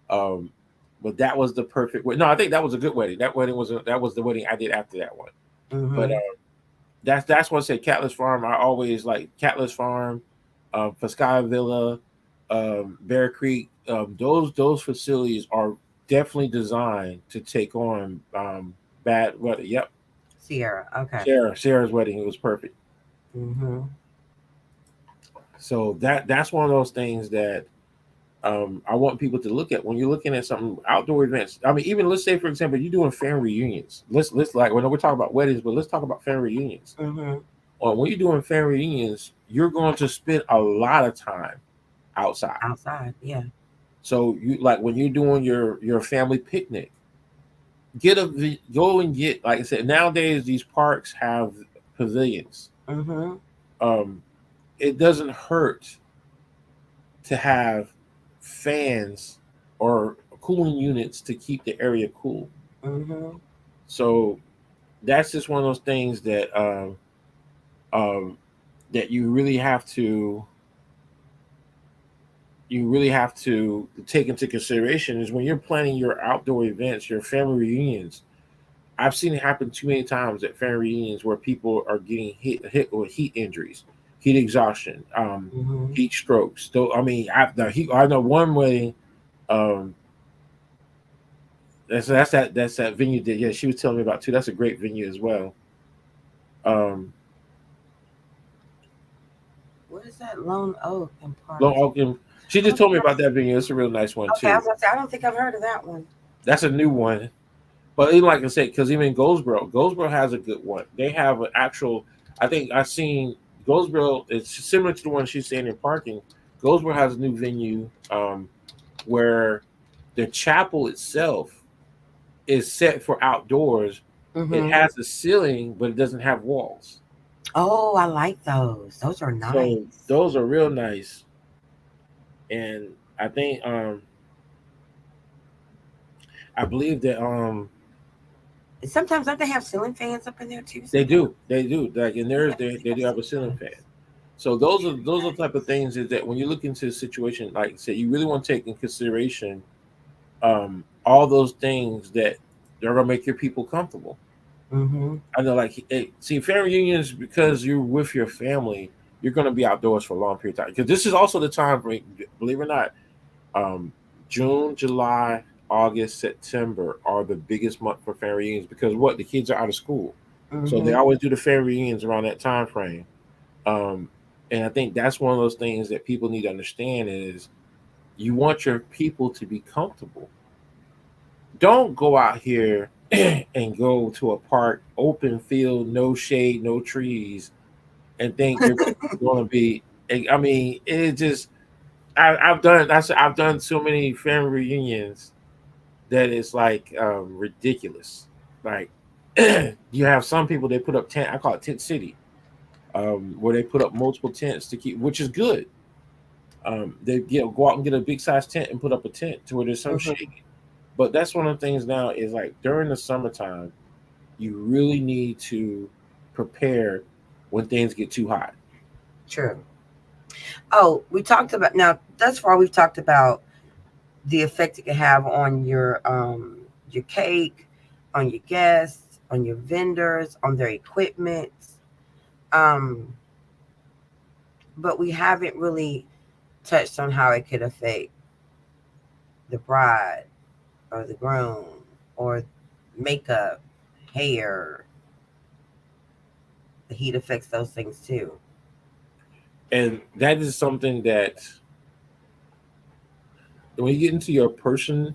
Um, but that was the perfect way. No, I think that was a good wedding. That was the wedding I did after that one. But Hmm. that's what I said. Catless Farm. I always like Catless Farm, for Sky Villa, Bear Creek. Those facilities are definitely designed to take on bad weather. Yep, Sierra. Okay. Sarah's wedding it was perfect. Hmm. So that's one of those things that I want people to look at when you're looking at something outdoor events. I mean, even let's say for example you're doing family reunions. Let's like when we're talking about weddings, but let's talk about family reunions. Hmm. When you're doing family reunions, you're going to spend a lot of time outside. Outside. Yeah. So you like when you're doing your family picnic, go and get like I said. Nowadays, these parks have pavilions. Hmm. Um, it doesn't hurt to have fans or cooling units to keep the area cool. Hmm. So that's just one of those things um, that you really have to take into consideration is when you're planning your outdoor events, your family reunions. I've seen it happen too many times at family reunions where people are getting hit with heat injuries, heat exhaustion, Hmm. heat strokes. So I mean, I know one wedding. Um, that's that venue that yeah she was telling me about too. That's a great venue as well. Um, What is that? Lone Oak and Long Parks. Oak. She I just don't think told me about that venue. It's a real nice one okay, I too. was gonna say I don't think I've heard of that one. That's a new one. But even like I said, because even Goldsboro has a good one. They have an actual. I think I've seen Goldsboro, it's similar to the one she's saying in parking. Goldsboro has a new venue where the chapel itself is set for outdoors. It Mm-hmm. has a ceiling, but it doesn't have walls. Oh, I like those. Those are So nice. those are real nice. And I think I believe that Sometimes don't they have ceiling fans up in there too? they Sometimes. do. They do. Like in theirs, Yeah, they they have do have a ceiling ceiling fan. fans. So those are the type of things is that when you look into a situation like I said, you really want to take in consideration all those things that are gonna make your people comfortable. Mm-hmm. I know, like, see, family reunions because you're with your family, you're gonna be outdoors for a long period of time. Because this is also the time, for, believe it or not, um, June, July, August, September are the biggest month for family reunions because what the kids are out of school, so they Mm-hmm. always do the family reunions around that time frame. Um, and I think that's one of those things that people need to understand is you want your people to be comfortable. Don't go out here and go to a park, open field, no shade, no trees, and think you're going to be. I mean, it just. I've done. I've done so many family reunions that it's like ridiculous. Like you have some people they put up tent. I call it tent city, where they put up multiple tents to keep, which is good. They go out and get a big size tent and put up a tent to where there's some Mm-hmm. shade. But that's one of the things now is like during the summertime, you really need to prepare when things get too hot. True. Oh, we talked about now. Thus far, we've talked about the effect it can have on your cake, on your guests, on your vendors, on their equipment. Um, but we haven't really touched on how it could affect the bride or the groom or makeup, hair. The heat affects those things too. And that is something that when you get into your personal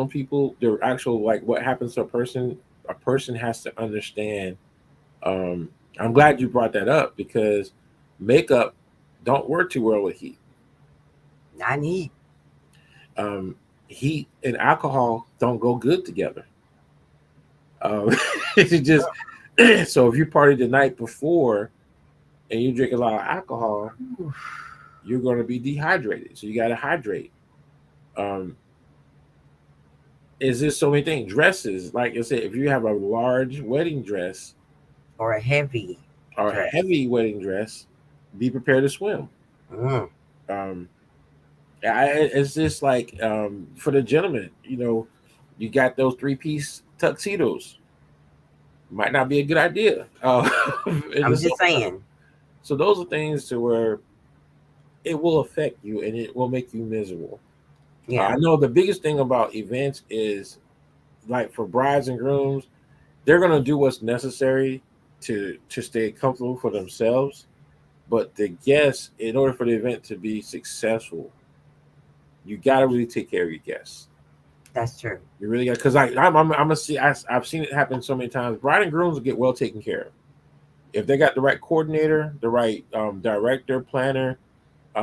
people, their actual like what happens to a person has to understand. Um, I'm glad you brought that up because makeup don't work too well with heat. I need. Um, Heat and alcohol don't go good together. It's just so if you party the night before and you drink a lot of alcohol, you're going to be dehydrated. So you got to hydrate. Um, is this so many things? Dresses, like I said, if you have a large wedding dress Or a heavy or a dress. heavy wedding dress, be prepared to swim. Mm. Um, it's just like for the gentleman, you got those three-piece tuxedos. Might not be a good idea in the I'm just summertime. saying. So those are things to where it will affect you and it will make you miserable. Yeah, I know the biggest thing about events is like for brides and grooms, they're gonna do what's necessary to stay comfortable for themselves. But the guests, in order for the event to be successful, you got to really take care of your guests. that's true. You really got because I'm gonna see I've seen it happen so many times. Bride and grooms will get well taken care of if they got the right coordinator, the right director, planner.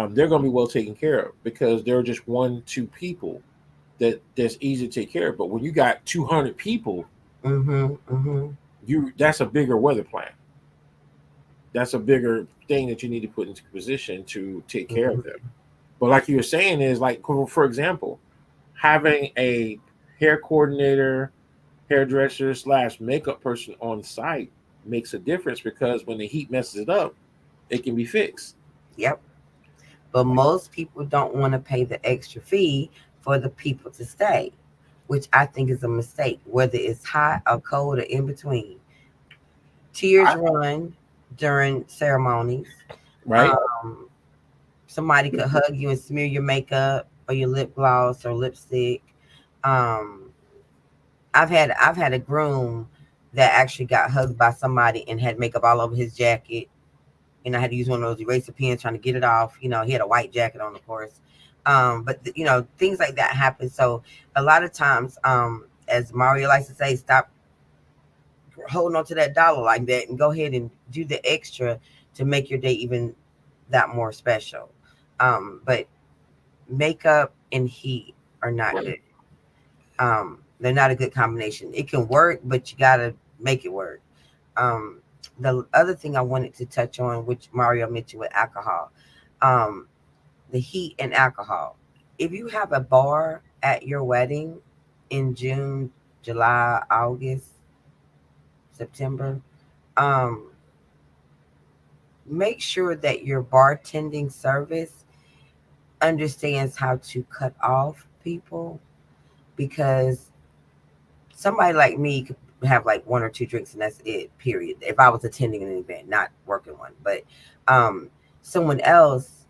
They're gonna be well taken care of because they're just one, two people that's easy to take care of. But when you got 200 people, Mm-hmm. Mm-hmm. you that's a bigger weather plan. That's a bigger thing that you need to put into position to take care of them. Mm-hmm. But like you were saying, is like for example, having a hair coordinator, hairdresser slash makeup person on site makes a difference because when the heat messes it up, it can be fixed. Yep. But most people don't want to pay the extra fee for the people to stay, which I think is a mistake, whether it's hot or cold or in between. Tears I, run during ceremonies. right? Um, Somebody could hug you and smear your makeup or your lip gloss or lipstick. Um, I've had a groom that actually got hugged by somebody and had makeup all over his jacket, and I had to use one of those eraser pens trying to get it off. He had a white jacket on, of course. But things like that happen. So a lot of times, as Mario likes to say, stop holding on to that dollar like that and go ahead and do the extra to make your day even that more special. But makeup and heat are not good. They're not a good combination. It can work, but you gotta make it work. Um, the other thing I wanted to touch on, which Mario mentioned with alcohol, um, the heat and alcohol. If you have a bar at your wedding in June, July, August, September, um, make sure that your bartending service understands how to cut off people, because somebody like me could have like one or two drinks and that's it, period. If I was attending an event, not working one. But um someone else,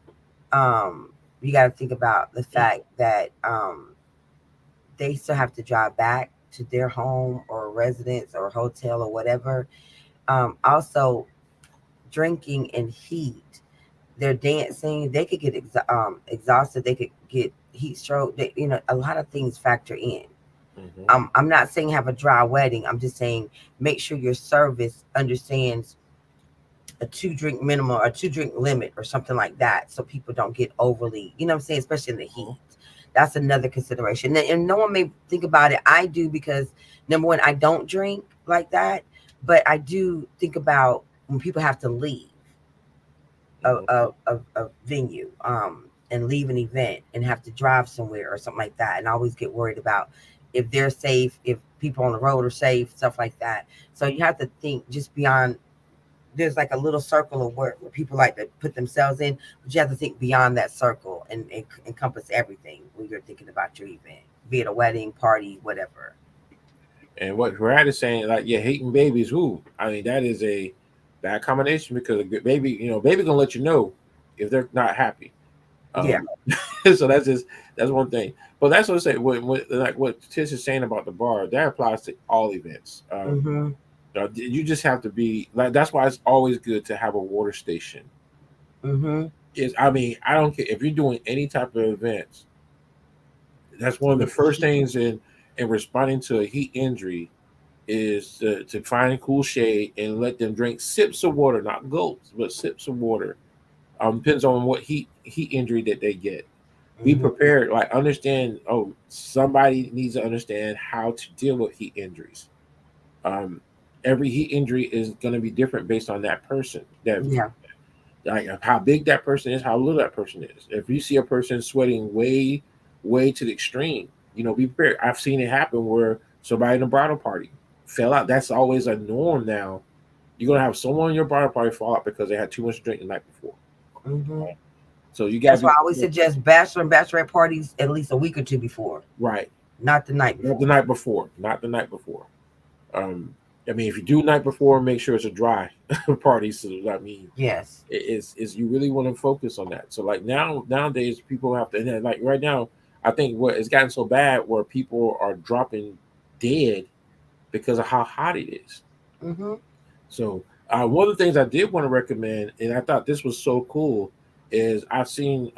um you got to think about the fact that they still have to drive back to their home or residence or hotel or whatever. Also, drinking and heat, they're dancing, they could get exhausted, they could get heat stroke, a lot of things factor in. Mm-hmm. I'm not saying have a dry wedding. I'm just saying make sure your service understands a 2 drink minimum or 2 drink limit or something like that, so people don't get overly, you know what I'm saying, especially in the heat. That's another consideration. And no one may think about it. I do, because number one, I don't drink like that, but I do think about when people have to leave a venue, and leave an event and have to drive somewhere or something like that. And I always get worried about if they're safe, if people on the road are safe, stuff like that. So you have to think just beyond. There's like a little circle of where people like to put themselves in, but you have to think beyond that circle and encompass everything when you're thinking about your event, be it a wedding, party, whatever. And what Brad is saying, like, yeah, hating babies, who? I mean, that is a bad combination because a good baby, baby gonna let you know if they're not happy. Yeah. Um, so that's one thing. But that's what I say. Like what Tish is saying about the bar, that applies to all events. Mm-hmm. You just have to be like. That's why it's always good to have a water station. Mm-hmm. I mean, I don't care if you're doing any type of events. That's one of the With the first heat. things in responding to a heat injury is to find cool shade and let them drink sips of water, not gulps, but sips of water. Depends on what heat injury that they get. Be Mm-hmm. prepared, like understand. Oh, somebody needs to understand how to deal with heat injuries. Um, every heat injury is going to be different based on that person. That Yeah. like how big that person is, how little that person is. If you see a person sweating way to the extreme, be prepared. I've seen it happen where somebody in a bridal party fell out. That's always a norm now. You're gonna have someone in your bridal party fall out because they had too much to drink the night before. Mm-hmm. So you gotta That's why be I always suggest bachelor and bachelorette parties at least a week or two before, right. not the night Not the before. night before. Not the night before. Um, I mean, if you do night before, make sure it's a dry party. So I mean, Yes. is you really want to focus on that. So like nowadays, people have to, and then, like right now, I think what it's gotten so bad where people are dropping dead because of how hot it is. Mm-hmm. So one of the things I did want to recommend, and I thought this was so cool, is I've seen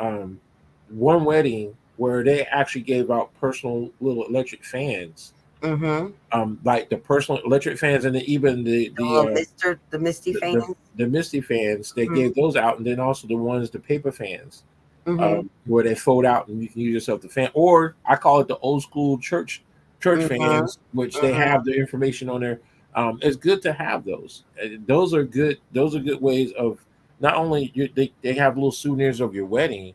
one wedding where they actually gave out personal little electric fans, Mm-hmm. like the personal electric fans, and then even The little mister, the misty the, fans. the the Misty fans. They Mm-hmm. gave those out, and then also the paper fans, Mm-hmm. where they fold out and you can use yourself the fan. Or I call it the old school church Mm-hmm. fans, which they Mm-hmm. have the information on there. It's good to have those. Those are good. Those are good ways of not only they have little souvenirs of your wedding,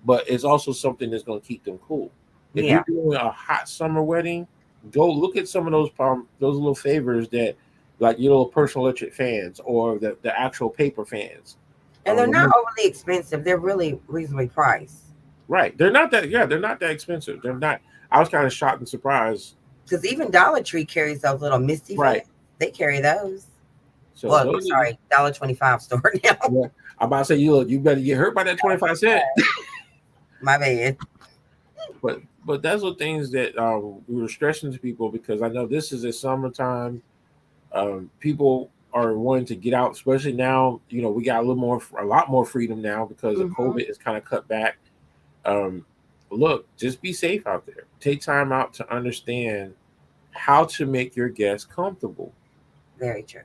but it's also something that's going to keep them cool. If you're Yeah. doing a hot summer wedding, go look at some of those little favors that like your little personal electric fans or the actual paper fans. And they're not Remember, overly expensive. They're really reasonably priced. right? They're not that. Yeah, they're not that expensive. They're not. I was kind of shocked and surprised. Because even Dollar Tree carries those little misty fans. Right. They carry those. So Well, those are sorry, $1.25 store now. yeah. I'm about to say you better get hurt by that 25 cent. My bad. But that's the things that we were stressing to people because I know this is a summertime. People are wanting to get out, especially now. We got a lot more freedom now because of Mm-hmm. COVID is kind of cut back. Um, look, just be safe out there. Take time out to understand how to make your guests comfortable. Very true.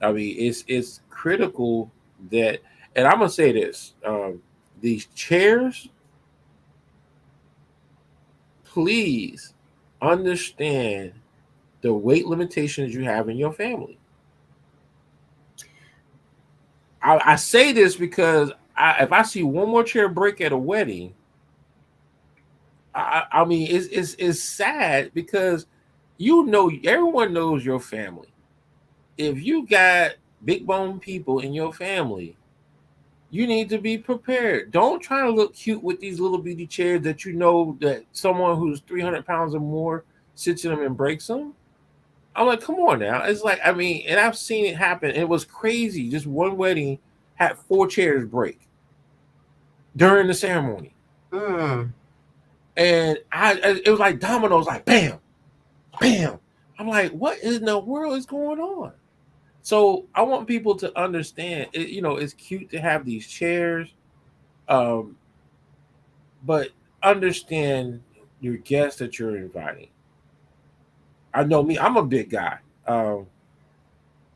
I mean, it's critical that, and I'm gonna say this: these chairs, please understand the weight limitations you have in your family. I say this because if I see one more chair break at a wedding, I mean, it's sad because everyone knows your family. If you got big bone people in your family, you need to be prepared. Don't try to look cute with these little bitty chairs that you know that someone who's 300 pounds or more sits in them and breaks them. I'm like, come on now. It's like, I mean, and I've seen it happen. It was crazy. Just one wedding had four chairs break during the ceremony. Mm. And it was like dominoes, like bam, bam. I'm like, what in the world is going on? So I want people to understand, it's cute to have these chairs, um, but understand your guests that you're inviting. I know me, I'm a big guy.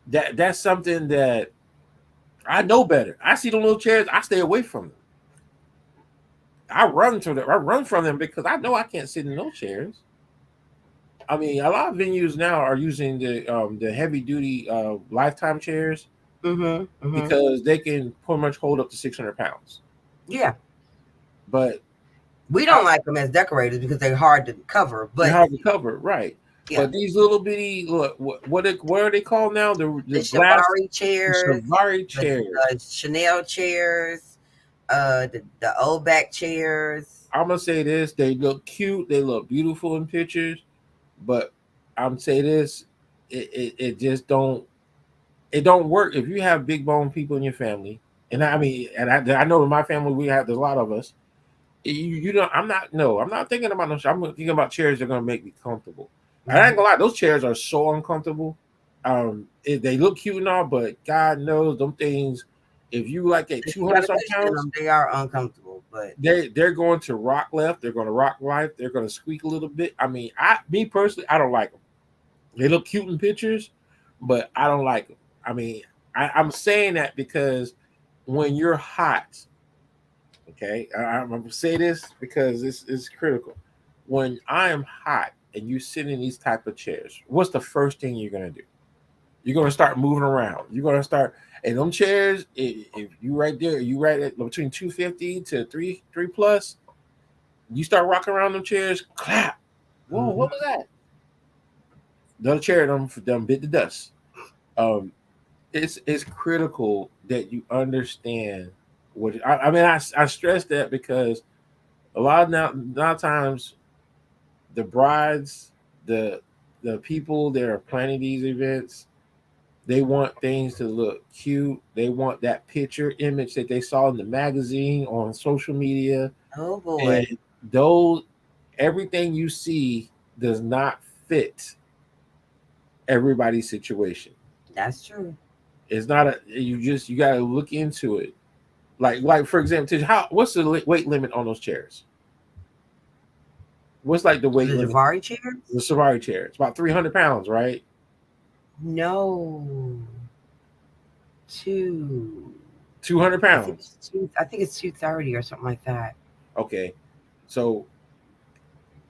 That's something that I know better. I see the little chairs, I stay away from them. I run to them. I run from them because I know I can't sit in those chairs. I mean, a lot of venues now are using the heavy duty lifetime chairs Mm-hmm. Mm-hmm. because they can pretty much hold up to 600 pounds. Yeah. But We I, don't like them as decorators because they're hard to cover. they're But hard to cover, right? yeah, But these little bitty, look, what are they called now? The the glass, Shivari the chairs, Savari the chairs. Chanel chairs, the old back chairs. I'm gonna say this: they look cute, they look beautiful in pictures, but I'm say this, it just don't work if you have big bone people in your family. And I mean, and I know in my family there's a lot of us. You know, I'm not thinking about no. I'm thinking about chairs that are gonna make me comfortable. And I ain't Mm-hmm. gonna lie, those chairs are so uncomfortable. They look cute and all, but God knows them things. If you like at If you 200 got to some cushion pounds, them, they are uncomfortable. But they're going to rock left. They're going to rock right. They're going to squeak a little bit. I mean, me personally, I don't like them. They look cute in pictures, but I don't like them. I mean, I'm saying that because when you're hot, okay, I'm gonna say this because this is critical. When I am hot and you sit in these type of chairs, what's the first thing you're gonna do? You're gonna start moving around. You're gonna start, and them chairs. If you right there, you right at between 250 to three plus. You start rocking around them chairs. Clap. Whoa, mm-hmm. what was that? The other chair them bit the dust. Um, it's critical that you understand what I mean. I stress that because a lot of times the brides, the the people that are planning these events, they want things to look cute. They want that picture image that they saw in the magazine on social media, Oh boy, and those everything you see does not fit everybody's situation. that's true. It's not you got to look into it. Like for example, what's the weight limit on those chairs? What's like the weight The limit? Javari chairs? The Savari chair. It's about 300 pounds, right? No, two. 200 I think pounds. it's two. I think it's 230 or something like that. Okay. So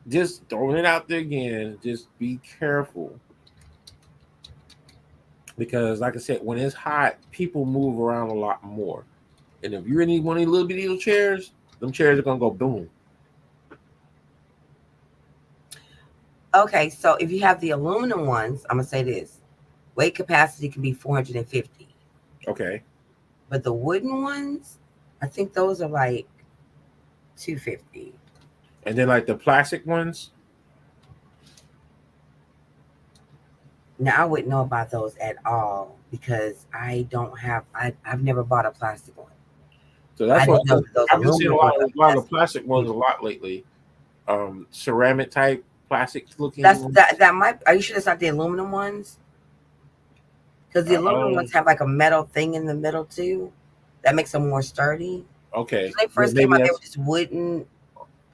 just throwing it out there again, just be careful because, like I said, when it's hot, people move around a lot more. And if you're in one of these little bitty little chairs, them chairs are gonna go boom. Okay, so if you have the aluminum ones, I'm gonna say this: weight capacity can be 450, Okay. but the wooden ones, I think those are like 250. And then like the plastic ones. Now I wouldn't know about those at all because I don't have. I've never bought a plastic one. So that's I what just know that those I've been seeing aluminum ones are a lot of the best. plastic ones a lot lately. Ceramic type plastic That's looking. that might. Are you sure that's not the aluminum ones? Because the aluminum Um, ones have like a metal thing in the middle too, that makes them more sturdy. okay, When they then first came maybe out, they were that's just wooden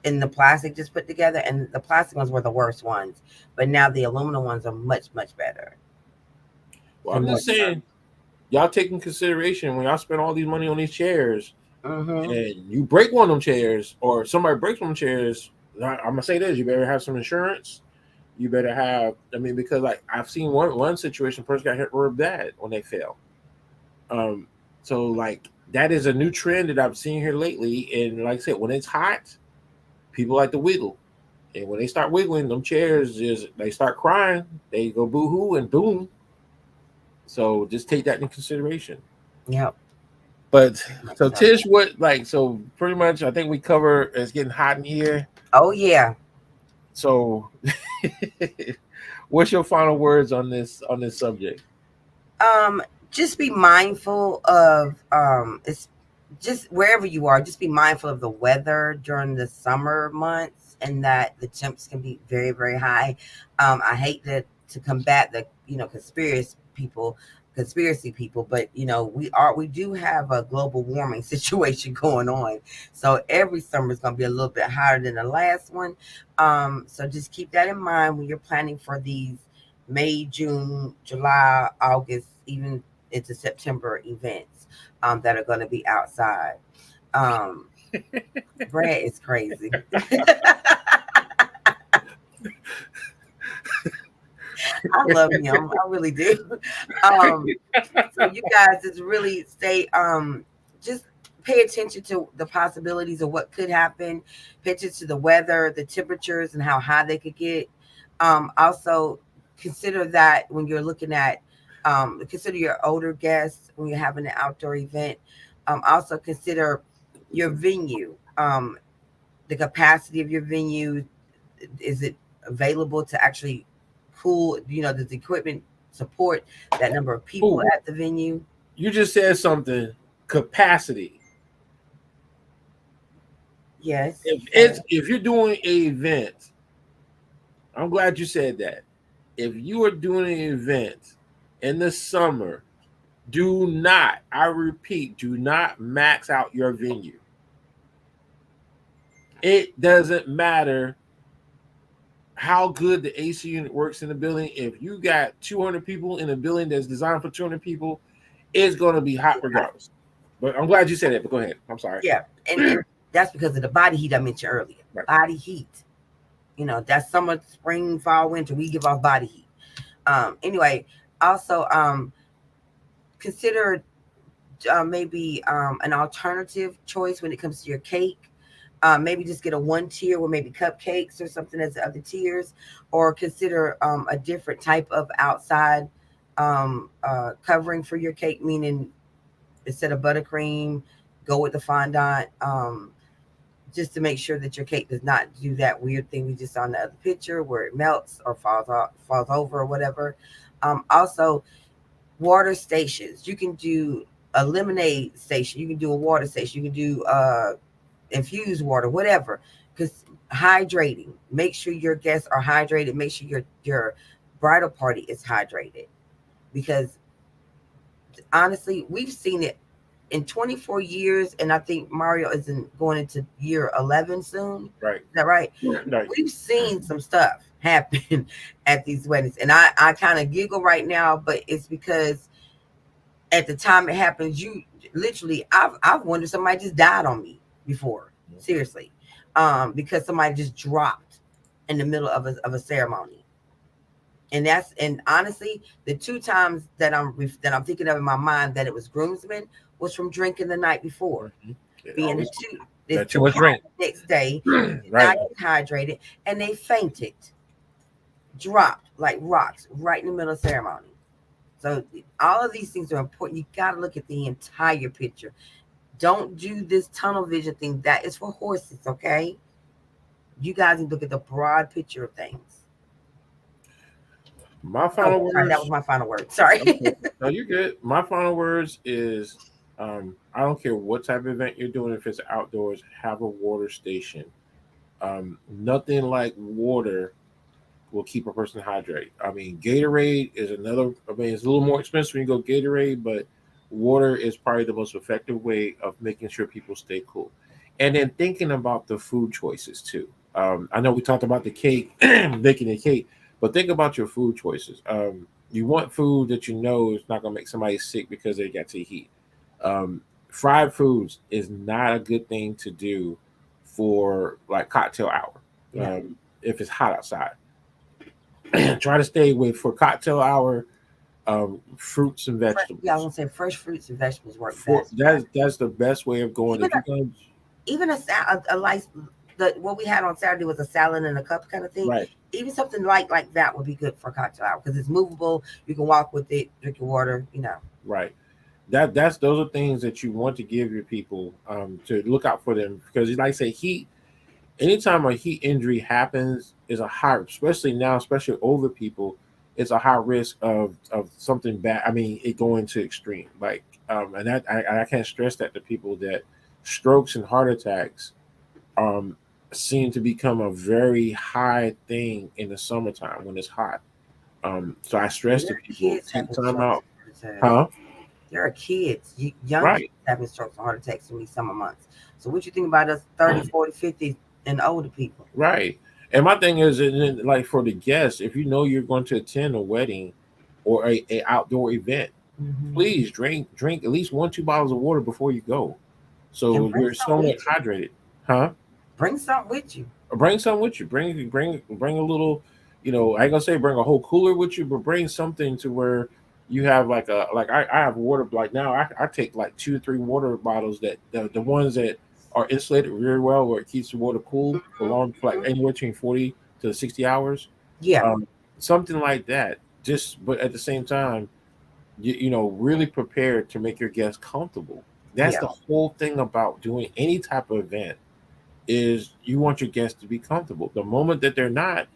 and the plastic just put together, and the plastic ones were the worst ones. But now the aluminum ones are much better. well. They're I'm more just saying sturdy. y'all take in consideration when y'all spend all these money on these chairs Mm-hmm. and you break one of them chairs or somebody breaks one of them chairs, I'm gonna say this: you better have some insurance. You better have. I mean, because like I've seen one situation, person got hit real bad when they fell. Um, so like that is a new trend that I've seen here lately. And like I said, when it's hot, people like to wiggle. And when they start wiggling, them chairs just they start crying. They go boo hoo and boom. So just take that in consideration. Yep. But Very much so so. Tish, what like so pretty much I think we cover it's getting hot in here. Oh yeah. So what's your final words on this subject? Um, just be mindful of it's just wherever you are, just be mindful of the weather during the summer months and that the temps can be very, very high. I hate to combat the conspiracy people, but we do have a global warming situation going on. So every summer is gonna be a little bit hotter than the last one. So just keep that in mind when you're planning for these May, June, July, August, even into September events that are going to be outside. Um, Brad is crazy. I love him. I really do. Um, so you guys just really stay just pay attention to the possibilities of what could happen, pay attention to the weather, the temperatures and how high they could get. Also consider that when you're looking at consider your older guests when you're having an outdoor event. Also consider your venue. The capacity of your venue, is it available to actually cool, does the equipment support that number of people Oh, at the venue? you just said something. Capacity. Yes, sir. If you're doing an event, I'm glad you said that. If you are doing an event in the summer, do not, I repeat, do not max out your venue. It doesn't matter how good the AC unit works in the building. If you got 200 people in a building that's designed for 200 people, it's going to be hot regardless. But I'm glad you said that. But go ahead. I'm sorry. Yeah, and that's because of the body heat I mentioned earlier. Right. Body heat. That's summer, spring, fall, winter. We give off body heat. Anyway, also consider maybe an alternative choice when it comes to your cake. Maybe just get a one tier with maybe cupcakes or something as the other tiers, or consider a different type of outside covering for your cake, meaning instead of buttercream, go with the fondant. Just to make sure that your cake does not do that weird thing we just saw in the other picture where it melts or falls over or whatever. Also, water stations. You can do a lemonade station. You can do a water station. You can do infused water, whatever. Because hydrating. Make sure your guests are hydrated. Make sure your bridal party is hydrated. Because honestly, we've seen it in 24 years, and I think Mario is going into year 11 soon. Right. Is that right? Right. We've seen some stuff happen at these weddings, and I kind of giggle right now, but it's because at the time it happens, you literally, I've wondered somebody just died on me before, seriously, because somebody just dropped in the middle of a ceremony. And honestly, the two times that I'm thinking of in my mind that it was groomsmen was from drinking the night before, Mm-hmm. It being always it's got too too much hot drink. the next day, did Right. not get hydrated, and they fainted, dropped like rocks right in the middle of ceremony. So all of these things are important. You got to look at the entire picture. Don't do this tunnel vision thing. That is for horses, okay? You guys need to look at the broad picture of things. My Oh, final sorry, that was words. my final word. Sorry. Okay. No, you're good. My final words is I don't care what type of event you're doing, if it's outdoors, have a water station. Nothing like water will keep a person hydrated. I mean, Gatorade is another. I mean, it's a little more expensive when you go Gatorade, but water is probably the most effective way of making sure people stay cool. And then thinking about the food choices too. I know we talked about the cake, making the cake, but think about your food choices. You want food that you know is not going to make somebody sick because they got to heat. Um, Fried foods is not a good thing to do for like cocktail hour. Yeah. If it's hot outside, try to stay with for cocktail hour. Fruits and Yeah, I vegetables. want to say fresh fruits and vegetables work For best. that's the best way of going. Even If you're going even a light, what we had on Saturday was a salad and a cup kind of thing. right, Even something like that would be good for a cocktail hour because it's movable. You can walk with it, drink your water. right. That's those are things that you want to give your people to look out for them because, like I say, heat. Anytime a heat injury happens, is a high, especially now, especially older people, it's a high risk of something bad. I mean, it going to extreme. Like, and that I can't stress that to people that strokes and heart attacks um seem to become a very high thing in the summertime when it's hot. So I stress There to are people kids take having time strokes out, and heart attacks. huh? There are kids, young kids Right, having strokes and heart attacks in these summer months. So what you think about us 30, 40, 50 and older people? right. And my thing is, and then, like for the guests, if you know you're going to attend a wedding or a outdoor event, Hmm. please drink at least 1 2 bottles of water before you go, And so bring you're some somewhat with you. hydrated, huh? Bring some with you. Bring some with you. Bring a little. I ain't gonna say bring a whole cooler with you, but bring something to where you have like I have water like now I take like 2 or 3 water bottles that the ones that are insulated very well where it keeps the water cool for long for like Mhm. anywhere between 40 to 60 hours, Yeah, um, something like that. Just but at the same time, really prepared to make your guests comfortable. That's yeah, the whole thing about doing any type of event is you want your guests to be comfortable. The moment that they're not,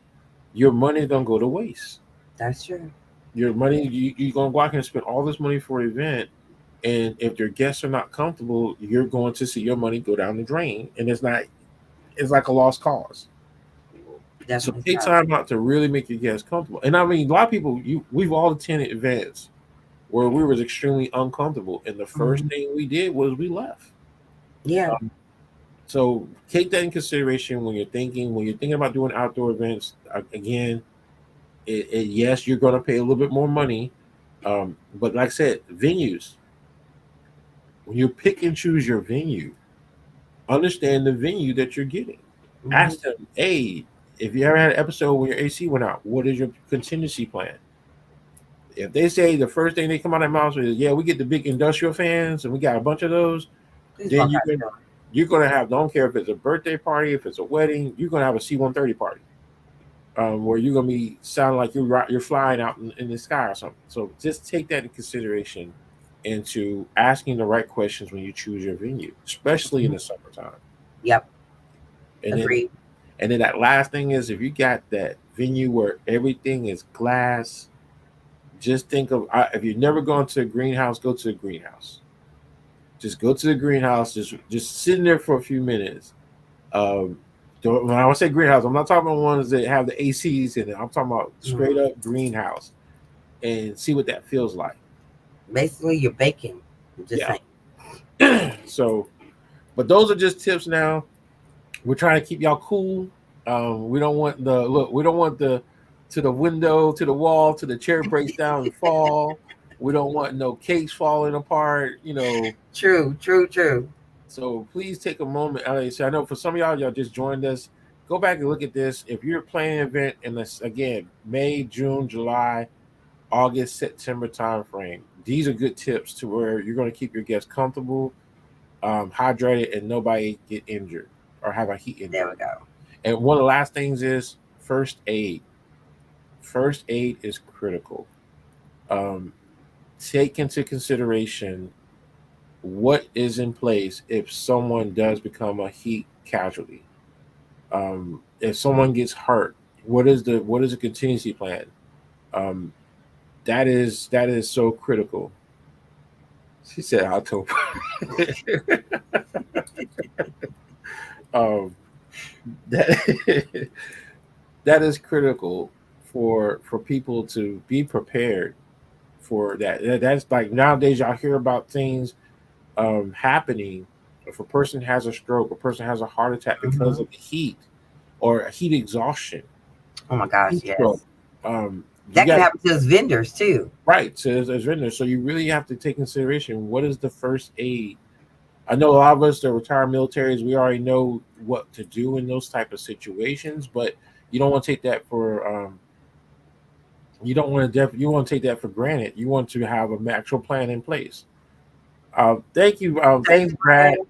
your money is gonna go to waste. that's true. Your money, you're gonna go out and spend all this money for an event, and if your guests are not comfortable, you're going to see your money go down the drain, and it's like a lost cause. So Definitely take so. time out to really make your guests comfortable. And I mean, a lot of people, we've all attended events where we was extremely uncomfortable, and the first Hmm. thing we did was we left. Yeah. So take that in consideration when you're thinking about doing outdoor events. Again, yes, you're going to pay a little bit more money, but like I said, venues. When you pick and choose your venue, understand the venue that you're getting. Hmm. Ask them, hey, if you ever had an episode where your AC went out, what is your contingency plan? If they say the first thing they come out of their mouth is, yeah, we get the big industrial fans and we got a bunch of those, Please then walk out the door. you're gonna have, don't care if it's a birthday party, if it's a wedding, you're gonna have a C-130 party, where you're gonna be sounding like you're flying out in the sky or something. So just take that into consideration into asking the right questions when you choose your venue, especially in Mhm. the summertime. Yep. And then Agreed. that last thing is if you got that venue where everything is glass, just think of if you've never gone to a greenhouse, go to a greenhouse. Just go to the greenhouse, just sitting there for a few minutes. Um, when I say greenhouse, I'm not talking about ones that have the ACs in it. I'm talking about straight Mhm. up greenhouse and see what that feels like. Basically, you're baking. I'm just Yeah. saying. So, but those are just tips now. We're trying to keep y'all cool. We don't want the look. We don't want the to the window, to the wall, to the chair breaks down and fall. We don't want no cakes falling apart. True, true, true. So please take a moment. I know for some of y'all just joined us. Go back and look at this. If you're planning an event in this again, May, June, July, August, September timeframe, these are good tips to where you're going to keep your guests comfortable, hydrated, and nobody get injured or have a heat There injury. we go. And one of the last things is first aid. First aid is critical. Um, Take into consideration what is in place if someone does become a heat casualty. If someone gets hurt, what is the contingency plan? Um, that is so critical. She said October. um, that that is critical for people to be prepared for that. That's like nowadays y'all hear about things happening. If a person has a stroke, a person has a heart attack because Hmm. of the heat or heat exhaustion, Oh my gosh, heat yes. stroke. Um, You That can got happen to us vendors too. right so as vendors. So you really have to take consideration what is the first aid. I know a lot of us that retired militaries, we already know what to do in those type of situations, but you don't want to take that for you don't want to you want to take that for granted. You want to have an actual plan in place. Thank you. Thanks, Thanks, Brad. Brian.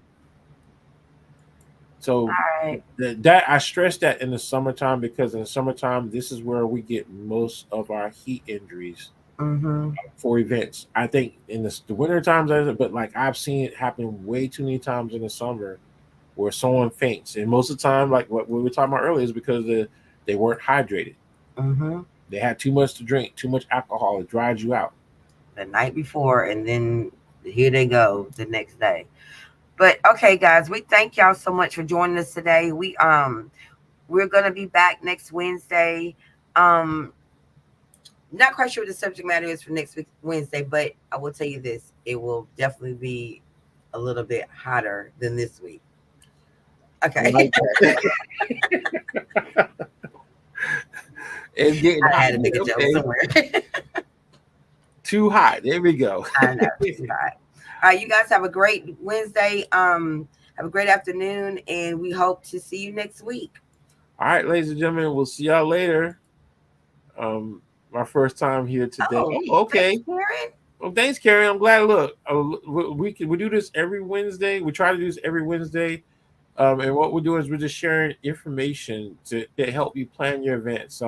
So All right. that I stress that in the summertime because in the summertime this is where we get most of our heat injuries Mm-hmm. for events. I think in the winter times, but like I've seen it happen way too many times in the summer where someone faints, and most of the time, like what we were talking about earlier, is because they weren't hydrated. Mm-hmm. They had too much to drink, too much alcohol. It dries you out. The night before, and then here they go the next day. But okay, guys, we thank y'all so much for joining us today. We're gonna be back next Wednesday. Um, Not quite sure what the subject matter is for next week Wednesday, but I will tell you this: it will definitely be a little bit hotter than this week. I Okay, like that. It's getting I hot. had to make a joke Okay, somewhere. too hot. There we go. I know. Too hot. All right, you guys have a great Wednesday. Have a great afternoon, and we hope to see you next week. All right, ladies and gentlemen, we'll see y'all later. Um, my first time here today. Oh, Oh, thanks, okay. Karen. Well, thanks, Carrie. I'm glad. Look, we do this every Wednesday. We try to do this every Wednesday. And what we're doing is we're just sharing information to help you plan your events.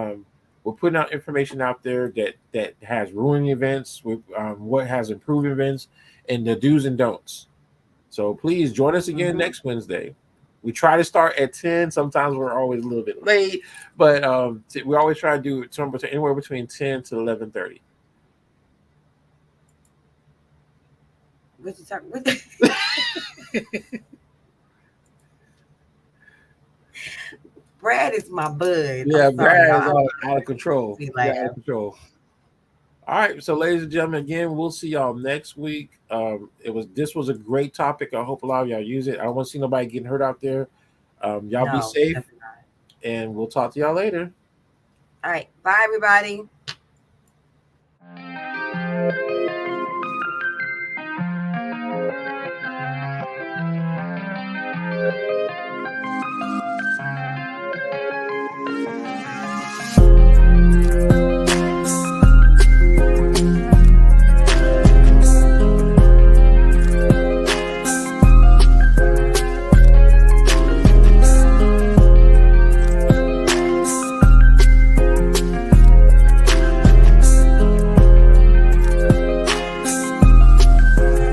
We're putting out information out there that has ruining events, with what has improved events, and the do's and don'ts. So please join us again Mm-hmm. next Wednesday. We try to start at 10. Sometimes we're always a little bit late, but we always try to do it anywhere between 10 to 11:30. What you talking? What? Brad is my bud. I'm Yeah, sorry, Brad is y'all. out of control. We He's out laugh. of control. All right, so ladies and gentlemen, again, we'll see y'all next week. This was a great topic. I hope a lot of y'all use it. I don't want to see nobody getting hurt out there. Y'all be No, safe, definitely not. and we'll talk to y'all later. All right. Bye, everybody.